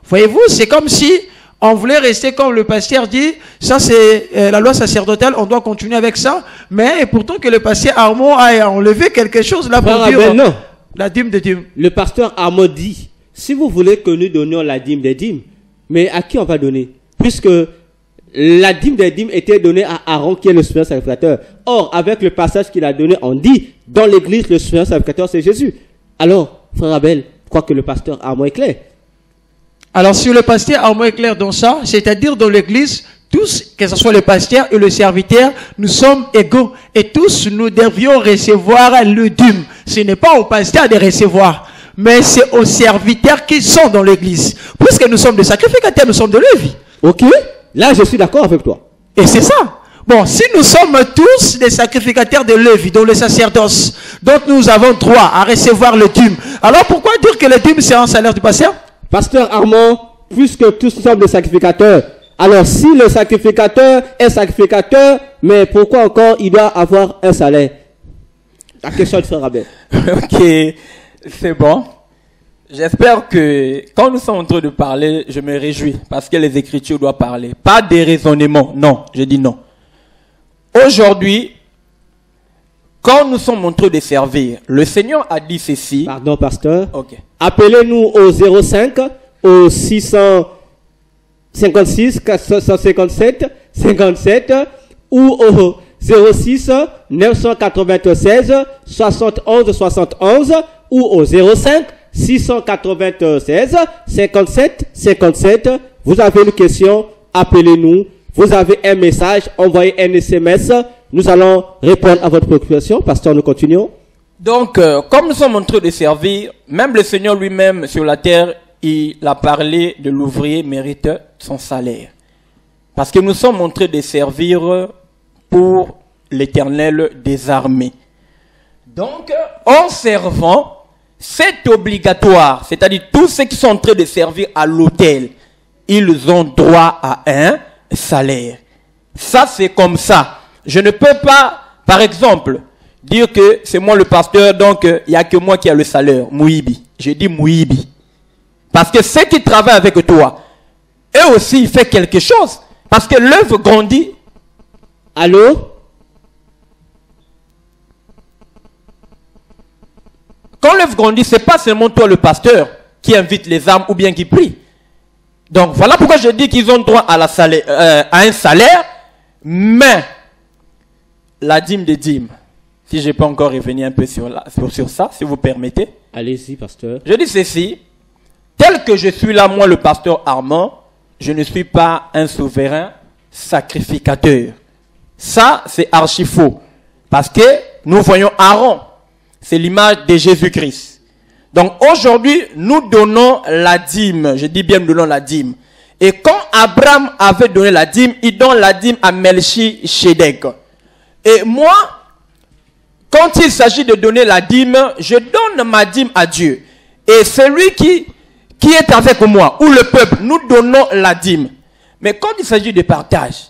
Voyez-vous, c'est comme si on voulait rester comme le pasteur dit, ça c'est la loi sacerdotale, on doit continuer avec ça, mais pourtant que le pasteur Armand a enlevé quelque chose là pour dire non. La dîme des dîmes. Le pasteur Armand dit, si vous voulez que nous donnions la dîme des dîmes, mais à qui on va donner? Puisque la dîme des dîmes était donnée à Aaron qui est le souverain sacrificateur. Or, avec le passage qu'il a donné, on dit, dans l'église, le souverain sacrificateur c'est Jésus. Alors, frère Abel, je crois que le pasteur Armand est clair. Alors, si le pasteur Armand est clair dans ça, c'est-à-dire dans l'église, tous, que ce soit le pasteur et le serviteur, nous sommes égaux. Et tous, nous devions recevoir le dîme. Ce n'est pas au pasteur de recevoir, mais c'est aux serviteurs qui sont dans l'église. Puisque nous sommes des sacrificateurs, nous sommes de Lévi. Ok, là je suis d'accord avec toi. Et c'est ça. Bon, si nous sommes tous des sacrificateurs de Lévi, dans le sacerdoce, donc nous avons droit à recevoir le dîme. Alors pourquoi dire que le dîme c'est un salaire du pasteur? Pasteur Armand, puisque tous sommes des sacrificateurs, alors si le sacrificateur est sacrificateur, mais pourquoi encore il doit avoir un salaire? La question de frère Abel. Ok, c'est bon. J'espère que quand nous sommes en train de parler, je me réjouis parce que les Écritures doivent parler. Pas des raisonnements, non, je dis non. Aujourd'hui, quand nous sommes en train de servir, le Seigneur a dit ceci. Pardon, pasteur. Ok. Appelez-nous au 05, au 656, 457, 57 ou au 06 996 71 71 ou au 05 696 57 57. Vous avez une question, appelez-nous. Vous avez un message, envoyez un SMS. Nous allons répondre à votre préoccupation. Pasteur, nous continuons. Donc, comme nous sommes en train de servir, même le Seigneur lui-même sur la terre, il a parlé de l'ouvrier mérite son salaire. Parce que nous sommes en train de servir pour l'Éternel des armées. Donc, en servant, c'est obligatoire. C'est-à-dire, tous ceux qui sont en train de servir à l'autel, ils ont droit à un salaire. Ça, c'est comme ça. Je ne peux pas, par exemple, dire que c'est moi le pasteur, donc il n'y a que moi qui a le salaire. Mouibi. Je dis Mouibi. Parce que ceux qui travaillent avec toi, eux aussi, ils font quelque chose. Parce que l'œuvre grandit. Allô? Quand l'œuvre grandit, ce n'est pas seulement toi le pasteur qui invite les âmes ou bien qui prie. Donc voilà pourquoi je dis qu'ils ont droit à, à un salaire, mais la dîme des dîmes, si je peux encore revenir un peu sur ça, si vous permettez. Allez-y, pasteur. Je dis ceci, tel que je suis là, moi le pasteur Armand, je ne suis pas un souverain sacrificateur. Ça, c'est archi faux. Parce que nous voyons Aaron, c'est l'image de Jésus-Christ. Donc aujourd'hui, nous donnons la dîme. Je dis bien nous donnons la dîme. Et quand Abraham avait donné la dîme, il donne la dîme à Melchisedec. Et moi, quand il s'agit de donner la dîme, je donne ma dîme à Dieu. Et celui qui est avec moi, ou le peuple, nous donnons la dîme. Mais quand il s'agit de partage,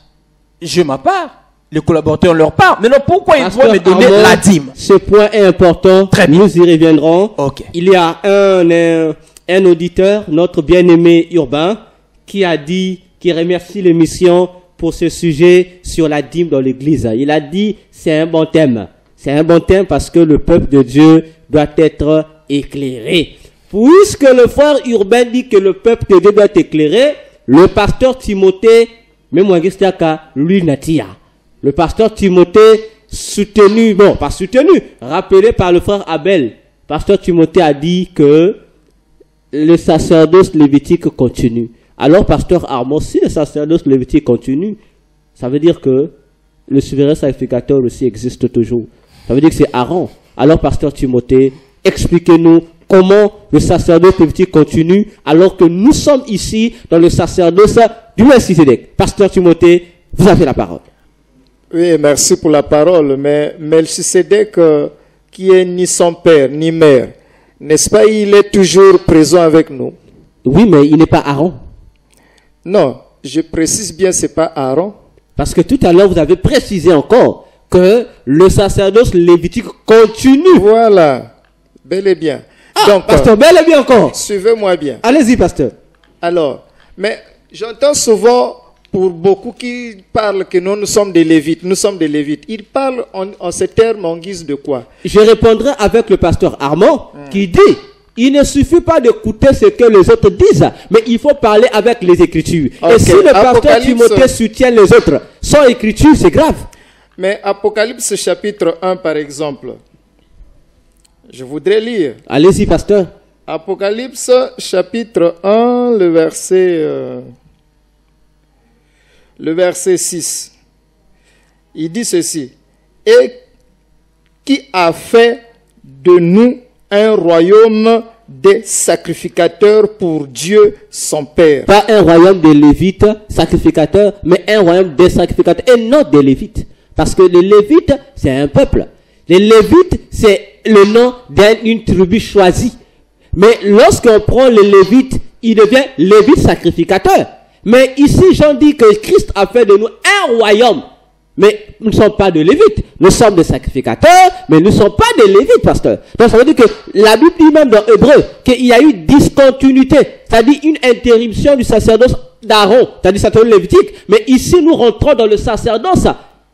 je ma part. Les collaborateurs leur part. Mais non, pourquoi ils doivent me donner la dîme? Ce point est important. Très bien. Nous y reviendrons. Okay. Il y a un auditeur, notre bien-aimé Urbain, qui a dit, qui remercie l'émission pour ce sujet sur la dîme dans l'église. Il a dit, c'est un bon thème. C'est un bon thème parce que le peuple de Dieu doit être éclairé. Puisque le frère Urbain dit que le peuple de Dieu doit être éclairé, le pasteur Timothée, même moi, lui, Natia. Le pasteur Timothée, soutenu, bon, pas soutenu, rappelé par le frère Abel. Pasteur Timothée a dit que le sacerdoce lévitique continue. Alors, pasteur Armand, si le sacerdoce lévitique continue, ça veut dire que le souverain sacrificateur aussi existe toujours. Ça veut dire que c'est Aaron. Alors, pasteur Timothée, expliquez-nous comment le sacerdoce lévitique continue alors que nous sommes ici dans le sacerdoce du Melchisédek. Pasteur Timothée, vous avez la parole. Oui, merci pour la parole, mais Melchisédek, qui est ni son père, ni mère, n'est-ce pas, il est toujours présent avec nous? Oui, mais il n'est pas Aaron. Non, je précise bien, c'est pas Aaron. Parce que tout à l'heure, vous avez précisé encore que le sacerdoce lévitique continue. Voilà, bel et bien. Ah, donc, pasteur, bel et bien encore. Suivez-moi bien. Allez-y, pasteur. Alors, mais j'entends souvent, pour beaucoup qui parlent que nous sommes des Lévites, nous sommes des Lévites, ils parlent en ces termes en guise de quoi? Je répondrai avec le pasteur Armand qui dit, il ne suffit pas d'écouter ce que les autres disent, mais il faut parler avec les Écritures. Okay. Et si le pasteur Timothée soutient les autres sans Écriture, c'est grave. Mais Apocalypse chapitre 1 par exemple, je voudrais lire. Allez-y, pasteur. Apocalypse chapitre 1, le verset 6. Il dit ceci. Et qui a fait de nous un royaume des sacrificateurs pour Dieu son Père. Pas un royaume des Lévites sacrificateurs, mais un royaume des sacrificateurs et non des Lévites. Parce que les Lévites, c'est un peuple. Les Lévites, c'est le nom d'une tribu choisie. Mais lorsqu'on prend les Lévites, il devient Lévite sacrificateur. Mais ici, Jean dit que Christ a fait de nous un royaume Mais nous ne sommes pas des Lévites. Nous sommes des sacrificateurs, mais nous ne sommes pas des Lévites, pasteur. Donc ça veut dire que la Bible dit même dans Hébreu qu'il y a eu discontinuité, c'est-à-dire une interruption du sacerdoce d'Aaron, c'est-à-dire sacerdoce lévitique. Mais ici, nous rentrons dans le sacerdoce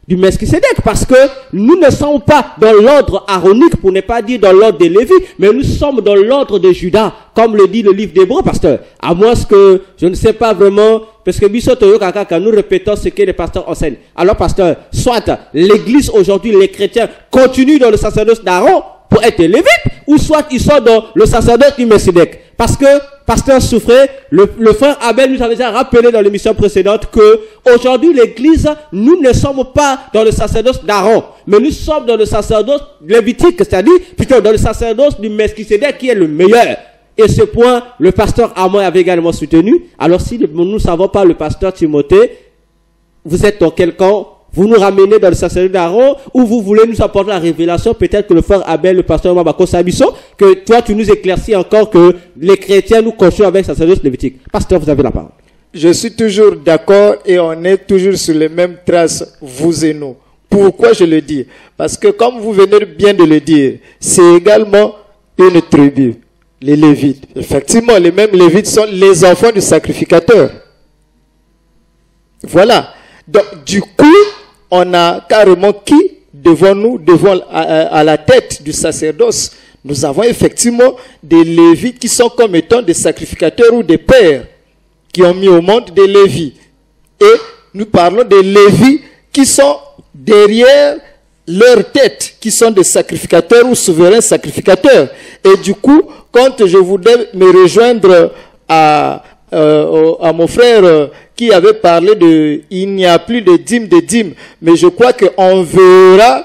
du Melchisédek, parce que nous ne sommes pas dans l'ordre aronique, pour ne pas dire dans l'ordre des Lévites, mais nous sommes dans l'ordre de Judas, comme le dit le livre d'Hébreux, pasteur. À moins que, je ne sais pas vraiment, parce que nous répétons ce que les pasteurs enseignent. Alors, pasteur, soit l'église aujourd'hui, les chrétiens continuent dans le sacerdoce d'Aaron pour être lévites, ou soit ils sont dans le sacerdoce du Melchisédek. Parce que, pasteur Souffré, le frère Abel nous avait déjà rappelé dans l'émission précédente que aujourd'hui l'église, nous ne sommes pas dans le sacerdoce d'Aaron, mais nous sommes dans le sacerdoce lévitique, c'est-à-dire plutôt dans le sacerdoce du Melchisédek qui est le meilleur. Et ce point, le pasteur Armand avait également soutenu. Alors si nous ne savons pas le pasteur Timothée, vous êtes dans quel camp? Vous nous ramenez dans le sacerdoce d'Aaron, ou vous voulez nous apporter la révélation, peut-être que le frère Abel, le pasteur Mabako Sabiso, que toi tu nous éclaircis encore que les chrétiens nous continuent avec le sacerdoce lévitique. Pasteur, vous avez la parole. Je suis toujours d'accord et on est toujours sur les mêmes traces, vous et nous. Pourquoi je le dis? Parce que comme vous venez bien de le dire, c'est également une tribu, les Lévites. Effectivement, les mêmes Lévites sont les enfants du sacrificateur. Voilà. Donc, du coup, on a carrément qui devant nous, à la tête du sacerdoce? Nous avons effectivement des Lévites qui sont comme étant des sacrificateurs ou des pères qui ont mis au monde des Lévis. Et nous parlons des Lévis qui sont derrière leur tête, qui sont des sacrificateurs ou souverains sacrificateurs. Et du coup, quand je voudrais me rejoindre à mon frère qui avait parlé de il n'y a plus de dîmes, mais je crois qu'on verra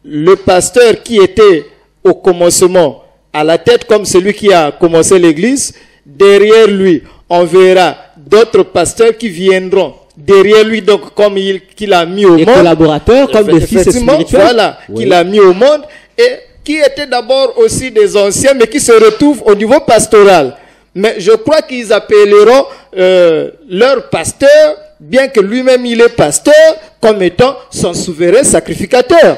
le pasteur qui était au commencement à la tête comme celui qui a commencé l'église. Derrière lui, on verra d'autres pasteurs qui viendront derrière lui, donc comme qu'il a mis au monde, collaborateurs comme des fils spirituels, voilà, oui, qu'il a mis au monde, et qui étaient d'abord aussi des anciens, mais qui se retrouvent au niveau pastoral. Mais je crois qu'ils appelleront leur pasteur, bien que lui-même il est pasteur, comme étant son souverain sacrificateur.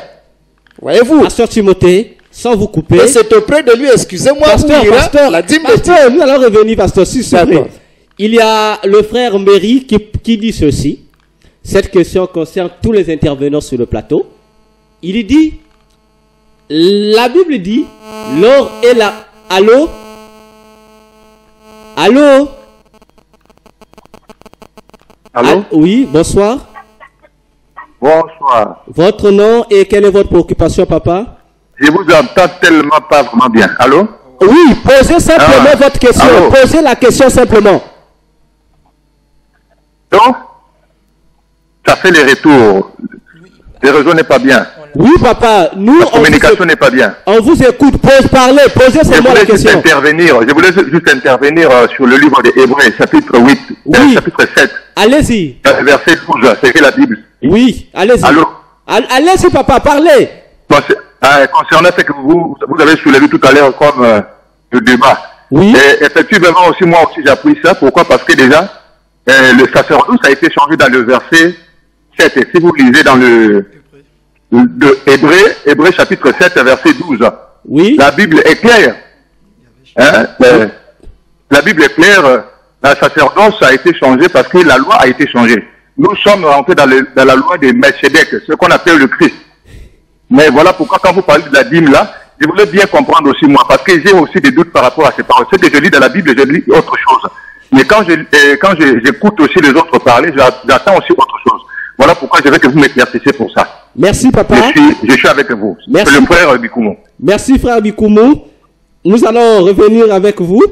Voyez-vous? Pasteur Timothée, sans vous couper. Et c'est auprès de lui, excusez-moi, pasteur, la dîme pasteur, nous allons revenir, pasteur, s'il vous plaît. Il y a le frère Méry qui dit ceci. Cette question concerne tous les intervenants sur le plateau. Il dit, la Bible dit, l'or et la... Allô? Allô? Allô? Oui, bonsoir. Bonsoir. Votre nom et quelle est votre préoccupation, papa? Je vous entends tellement pas vraiment bien. Allô? Oui, posez simplement votre question. Allô? Posez la question simplement. Donc, ça fait les retours. Le réseau n'est pas bien. Oui, papa, nous... La communication n'est pas bien. On vous écoute. Posez seulement la question. Je voulais juste intervenir sur le livre des Hébreux, chapitre 8, oui, chapitre 7. Allez-y. Verset 12, c'est la Bible. Oui, allez-y. Allô? Allez-y, papa, parlez. Concernant ce que vous avez soulevé tout à l'heure comme le débat. Oui. Et effectivement, moi aussi, j'ai appris ça. Pourquoi? Parce que déjà, le sacerdoce a été changé dans le verset 7. Et si vous lisez dans le Hébreux chapitre 7, verset 12, oui, la Bible est claire. Hein? La Bible est claire. La sacerdoce a été changée parce que la loi a été changée. Nous sommes rentrés dans la loi de Melchisédek, ce qu'on appelle le Christ. Mais voilà pourquoi quand vous parlez de la dîme là, je voulais bien comprendre aussi moi, parce que j'ai aussi des doutes par rapport à ces paroles. Ce que je lis dans la Bible, je lis autre chose. Mais quand j'écoute aussi les autres parler, j'attends aussi autre chose. Voilà pourquoi je veux que vous m'éclaircissiez pour ça. Merci, papa. Je suis avec vous. Merci. C'est le frère Bikoumou. Merci, frère Bikoumou. Nous allons revenir avec vous.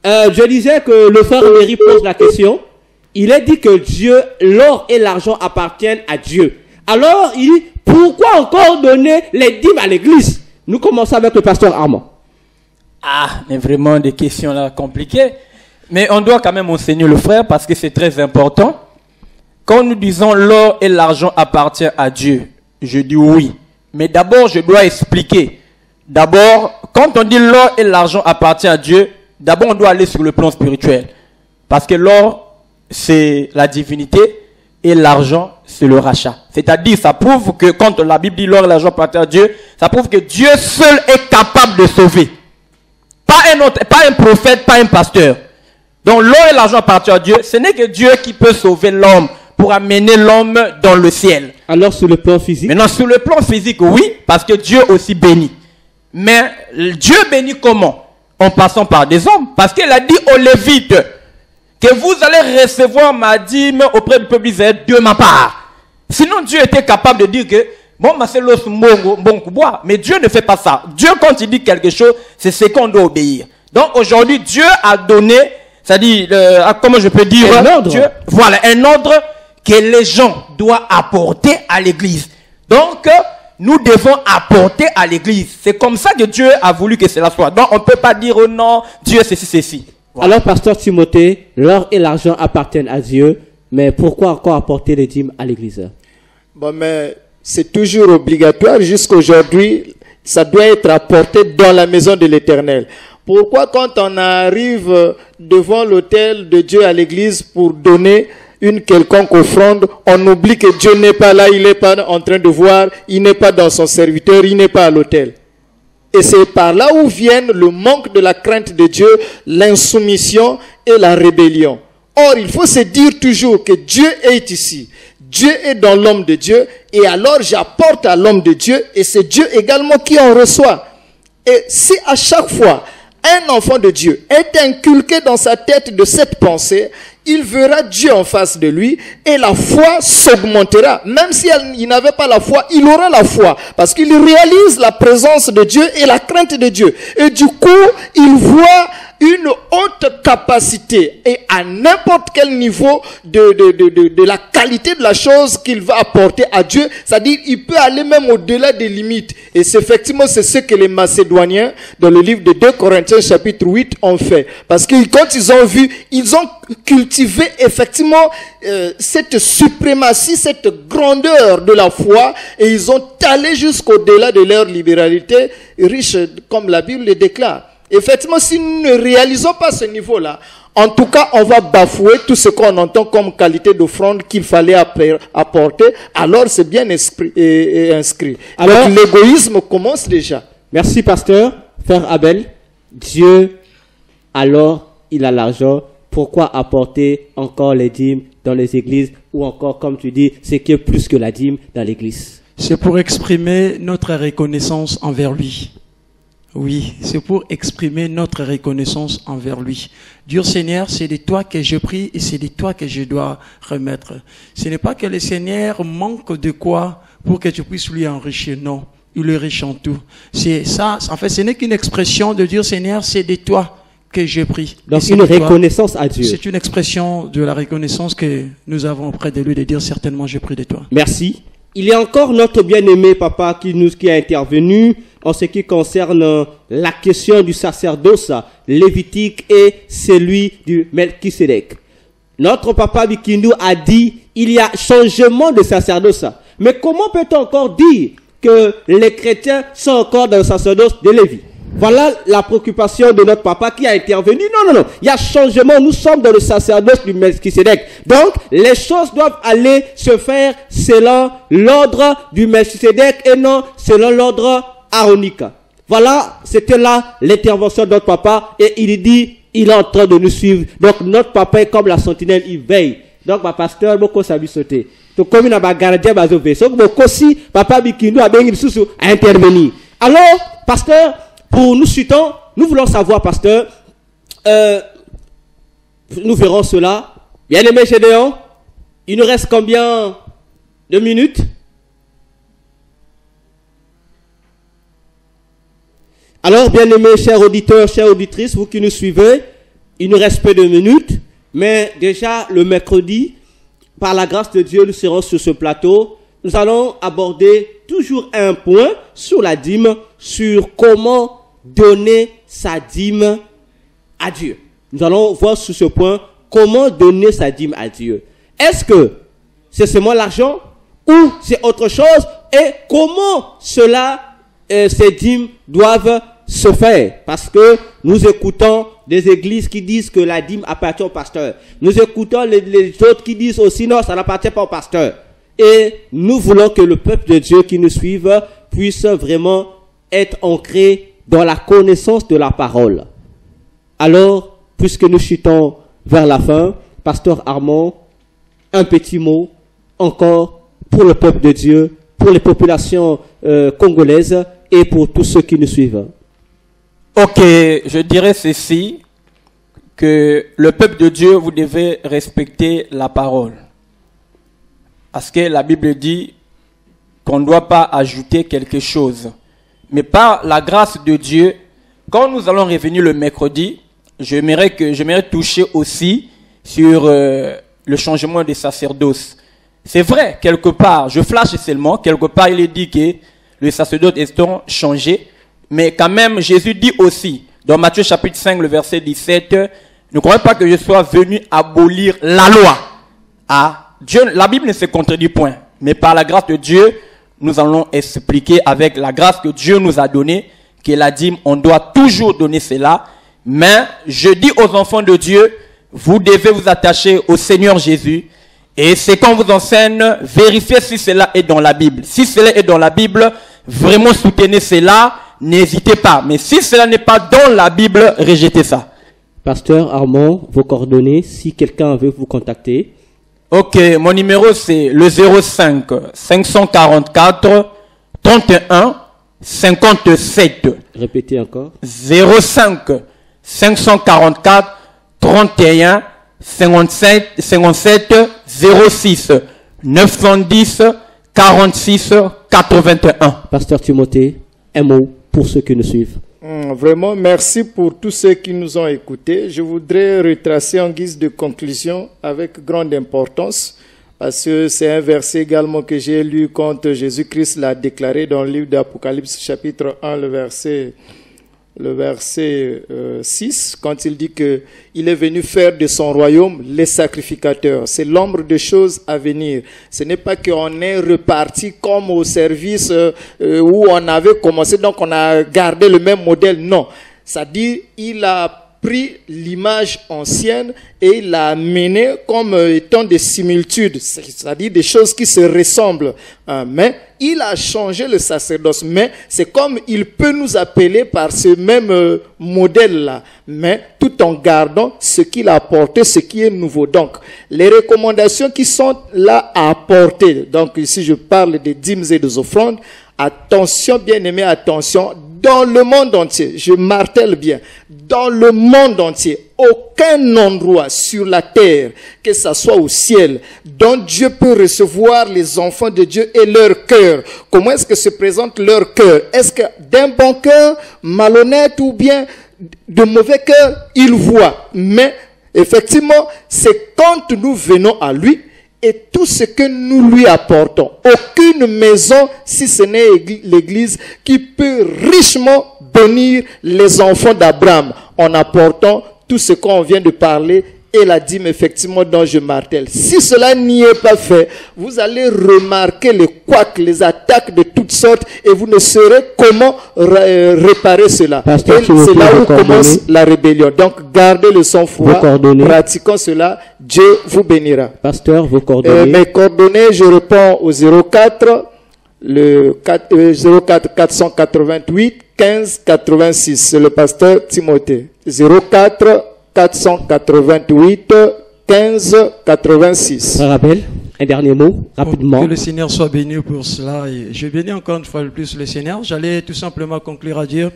Je disais que le frère Méry pose la question. Il est dit que Dieu, l'or et l'argent appartiennent à Dieu. Alors, il dit, pourquoi encore donner les dîmes à l'église? Nous commençons avec le pasteur Armand. Ah, mais vraiment des questions là compliquées. Mais on doit quand même enseigner le frère parce que c'est très important. Quand nous disons l'or et l'argent appartiennent à Dieu, je dis oui. Mais d'abord, je dois expliquer. D'abord, quand on dit l'or et l'argent appartiennent à Dieu, d'abord on doit aller sur le plan spirituel. Parce que l'or, c'est la divinité et l'argent, c'est le rachat. C'est-à-dire, ça prouve que quand la Bible dit l'or et l'argent appartiennent à Dieu, ça prouve que Dieu seul est capable de sauver. Pas un autre, pas un prophète, pas un pasteur. Donc l'or et l'argent appartiennent à Dieu. Ce n'est que Dieu qui peut sauver l'homme pour amener l'homme dans le ciel. Alors sur le plan physique? Maintenant sur le plan physique, oui, parce que Dieu aussi bénit. Mais Dieu bénit comment? En passant par des hommes. Parce qu'il a dit aux Lévites que vous allez recevoir ma dîme auprès du peuple d'Israël de ma part. Sinon Dieu était capable de dire que bon, c'est l'os bon bois. Mais Dieu ne fait pas ça. Dieu, quand il dit quelque chose, c'est ce qu'on doit obéir. Donc aujourd'hui, Dieu a donné, c'est-à-dire, comment je peux dire, un ordre. Dieu, voilà, un ordre que les gens doivent apporter à l'église. Donc, nous devons apporter à l'église. C'est comme ça que Dieu a voulu que cela soit. Donc, on ne peut pas dire, oh non, Dieu, ceci. Voilà. Alors, pasteur Timothée, l'or et l'argent appartiennent à Dieu, mais pourquoi encore apporter les dîmes à l'église? Bon, mais c'est toujours obligatoire. Jusqu'aujourd'hui, ça doit être apporté dans la maison de l'Éternel. Pourquoi quand on arrive devant l'autel de Dieu à l'église pour donner une quelconque offrande, on oublie que Dieu n'est pas là, il n'est pas en train de voir, il n'est pas dans son serviteur, il n'est pas à l'autel. Et c'est par là où viennent le manque de la crainte de Dieu, l'insoumission et la rébellion. Or, il faut se dire toujours que Dieu est ici. Dieu est dans l'homme de Dieu, et alors j'apporte à l'homme de Dieu, et c'est Dieu également qui en reçoit. Et si à chaque fois, un enfant de Dieu est inculqué dans sa tête de cette pensée, il verra Dieu en face de lui et la foi s'augmentera. Même si il n'avait pas la foi, il aura la foi parce qu'il réalise la présence de Dieu et la crainte de Dieu. Et du coup, il voit une haute capacité et à n'importe quel niveau de la qualité de la chose qu'il va apporter à Dieu, c'est-à-dire il peut aller même au-delà des limites. Et c'est effectivement c'est ce que les Macédoniens dans le livre de 2 Corinthiens chapitre 8 ont fait. Parce que quand ils ont vu, ils ont cultivé effectivement cette suprématie, cette grandeur de la foi et ils ont allé jusqu'au-delà de leur libéralité riche comme la Bible le déclare. Effectivement, si nous ne réalisons pas ce niveau-là, en tout cas, on va bafouer tout ce qu'on entend comme qualité d'offrande qu'il fallait apporter. Alors, c'est bien inscrit. Alors, l'égoïsme commence déjà. Merci, pasteur. Frère Abel, Dieu, alors, il a l'argent. Pourquoi apporter encore les dîmes dans les églises ou encore, comme tu dis, ce qui est plus que la dîme dans l'église? C'est pour exprimer notre reconnaissance envers lui. Oui, c'est pour exprimer notre reconnaissance envers lui. Dieu Seigneur, c'est de toi que je prie et c'est de toi que je dois remettre. Ce n'est pas que le Seigneur manque de quoi pour que tu puisses lui enrichir. Non, il est riche en tout. C'est ça, en fait, ce n'est qu'une expression de Dieu Seigneur, c'est de toi que je prie. Donc une reconnaissance à Dieu. C'est une expression de la reconnaissance que nous avons auprès de lui de dire certainement je prie de toi. Merci. Il y a encore notre bien-aimé papa qui a intervenu en ce qui concerne la question du sacerdoce lévitique et celui du Melchisédek. Notre papa Bikindu a dit il y a changement de sacerdoce. Mais comment peut-on encore dire que les chrétiens sont encore dans le sacerdoce de Lévi? Voilà la préoccupation de notre papa qui a intervenu. Non. Il y a changement. Nous sommes dans le sacerdoce du Melchisédek. Donc, les choses doivent aller se faire selon l'ordre du Melchisédek et non selon l'ordre aronique. Voilà, c'était là l'intervention de notre papa. Et il dit, il est en train de nous suivre. Donc, notre papa est comme la sentinelle, il veille. Donc, ma pasteur, beaucoup ça lui sauter. Donc, comme il n'a pas gardé, beaucoup si papa Bikindu a bien à intervenir. Alors, pasteur, pour nous suivons, nous voulons savoir, pasteur, nous verrons cela. Bien aimé Gédéon, il nous reste combien de minutes? Alors, bien aimé chers auditeurs, chères auditrices, vous qui nous suivez, il nous reste peu de minutes, mais déjà le mercredi, par la grâce de Dieu, nous serons sur ce plateau. Nous allons aborder toujours un point sur la dîme, sur comment donner sa dîme à Dieu. Nous allons voir sur ce point comment donner sa dîme à Dieu. Est-ce que c'est seulement l'argent ou c'est autre chose et comment ces dîmes doivent se faire? Parce que nous écoutons des églises qui disent que la dîme appartient au pasteur. Nous écoutons les autres qui disent aussi non, ça n'appartient pas au pasteur. Et nous voulons que le peuple de Dieu qui nous suive puisse vraiment être ancré dans la connaissance de la parole. Alors, puisque nous chutons vers la fin, Pasteur Armand, un petit mot encore pour le peuple de Dieu, pour les populations congolaises et pour tous ceux qui nous suivent. Ok, je dirais ceci, que le peuple de Dieu, vous devez respecter la parole. Parce que la Bible dit qu'on ne doit pas ajouter quelque chose. Mais par la grâce de Dieu, quand nous allons revenir le mercredi, j'aimerais toucher aussi sur le changement des sacerdoces. C'est vrai, quelque part, je flash seulement, quelque part il est dit que les sacerdotes sont changés, mais quand même Jésus dit aussi, dans Matthieu chapitre 5, le verset 17, ne croyez pas que je sois venu abolir la loi. Ah, Dieu, la Bible ne se contredit point, mais par la grâce de Dieu, nous allons expliquer avec la grâce que Dieu nous a donnée, que la dîme, on doit toujours donner cela. Mais je dis aux enfants de Dieu, vous devez vous attacher au Seigneur Jésus. Et c'est quand on vous enseigne, vérifiez si cela est dans la Bible. Si cela est dans la Bible, vraiment soutenez cela, n'hésitez pas. Mais si cela n'est pas dans la Bible, rejetez ça. Pasteur Armand, vos coordonnées, si quelqu'un veut vous contacter. Ok, mon numéro c'est le 05 544 31 57. Répétez encore. 05 544 31 57 06 910 46 81. Pasteur Timothée, un mot pour ceux qui nous suivent. Vraiment, merci pour tous ceux qui nous ont écoutés. Je voudrais retracer en guise de conclusion avec grande importance, parce que c'est un verset également que j'ai lu quand Jésus-Christ l'a déclaré dans le livre d'Apocalypse chapitre 1, le verset 6, quand il dit que il est venu faire de son royaume les sacrificateurs. C'est l'ombre de choses à venir. Ce n'est pas qu'on est reparti comme au service où on avait commencé, donc on a gardé le même modèle. Non, ça dit il a pris l'image ancienne et il l'a amené comme étant des similitudes, c'est-à-dire des choses qui se ressemblent. Mais il a changé le sacerdoce, mais c'est comme il peut nous appeler par ce même modèle-là, mais tout en gardant ce qu'il a apporté, ce qui est nouveau. Donc, les recommandations qui sont là à apporter, donc ici je parle des dîmes et des offrandes, attention bien aimé, attention, dans le monde entier, je martèle bien, dans le monde entier, aucun endroit sur la terre, que ce soit au ciel, dont Dieu peut recevoir les enfants de Dieu et leur cœur. Comment est-ce que se présente leur cœur? Est-ce que d'un bon cœur, malhonnête ou bien de mauvais cœur, il voit? Mais effectivement, c'est quand nous venons à lui, et tout ce que nous lui apportons. Aucune maison, si ce n'est l'église, qui peut richement bénir les enfants d'Abraham en apportant tout ce qu'on vient de parler et la dîme effectivement dont je martèle. Si cela n'y est pas fait, vous allez remarquer les couacs, les attaques de toutes sortes et vous ne saurez comment réparer cela. Pasteur, et c'est là où commence la rébellion. Donc gardez le sang-froid, pratiquons cela, Dieu vous bénira. Pasteur, vos coordonnées. Mes coordonnées, je réponds au 04 488 15 86. C'est le pasteur Timothée. 04 488 15 86. Rappel, un dernier mot, rapidement. Que le Seigneur soit béni pour cela. Et je bénis encore une fois le plus le Seigneur. J'allais tout simplement conclure à dire,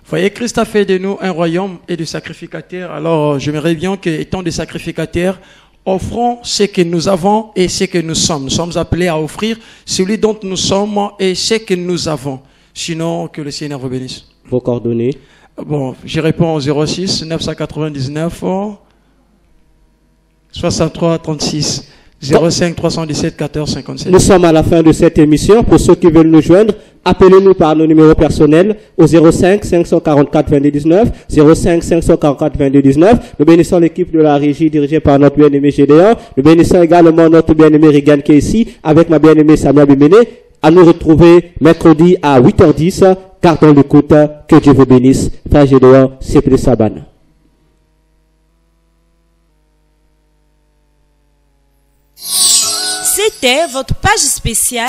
voyez, Christ a fait de nous un royaume et des sacrificateurs. Alors, j'aimerais bien qu'étant des sacrificateurs, offrons ce que nous avons et ce que nous sommes. Nous sommes appelés à offrir celui dont nous sommes et ce que nous avons. Sinon, que le Seigneur vous bénisse. Vos coordonnées. Bon, je réponds au 06 999 63 36 05 317 14 57. Nous sommes à la fin de cette émission. Pour ceux qui veulent nous joindre, appelez-nous par nos numéros personnels au 05 544 22 19 05 544 22 19. Nous bénissons l'équipe de la régie dirigée par notre bien-aimé Gédéon. Nous bénissons également notre bien-aimé Regan qui est ici avec ma bien-aimée Samia Bimene. À nous retrouver mercredi à 8h10. Gardons l'écoute. Que Dieu vous bénisse. Frère Gédéon, c'est plus Saban. C'était C'était votre page spéciale,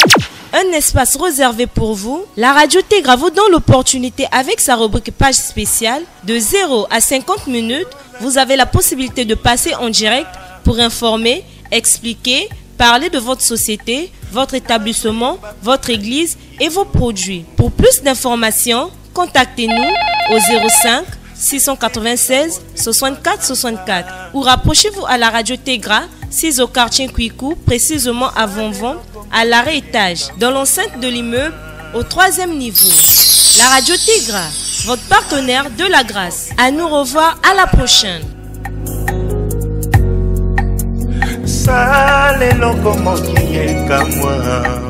un espace réservé pour vous. La radio Tégra vous donne l'opportunité avec sa rubrique page spéciale de 0 à 50 minutes. Vous avez la possibilité de passer en direct pour informer, expliquer, parler de votre société, votre établissement, votre église et vos produits. Pour plus d'informations, contactez-nous au 05 696 64 64 ou rapprochez-vous à la radio Tégra, 6 au quartier Kouikou, précisément à Vonvon, à l'arrêt étage, dans l'enceinte de l'immeuble, au 3e niveau. La radio Tégra, votre partenaire de la grâce. À nous revoir à la prochaine. Sale loco mokiye kamwa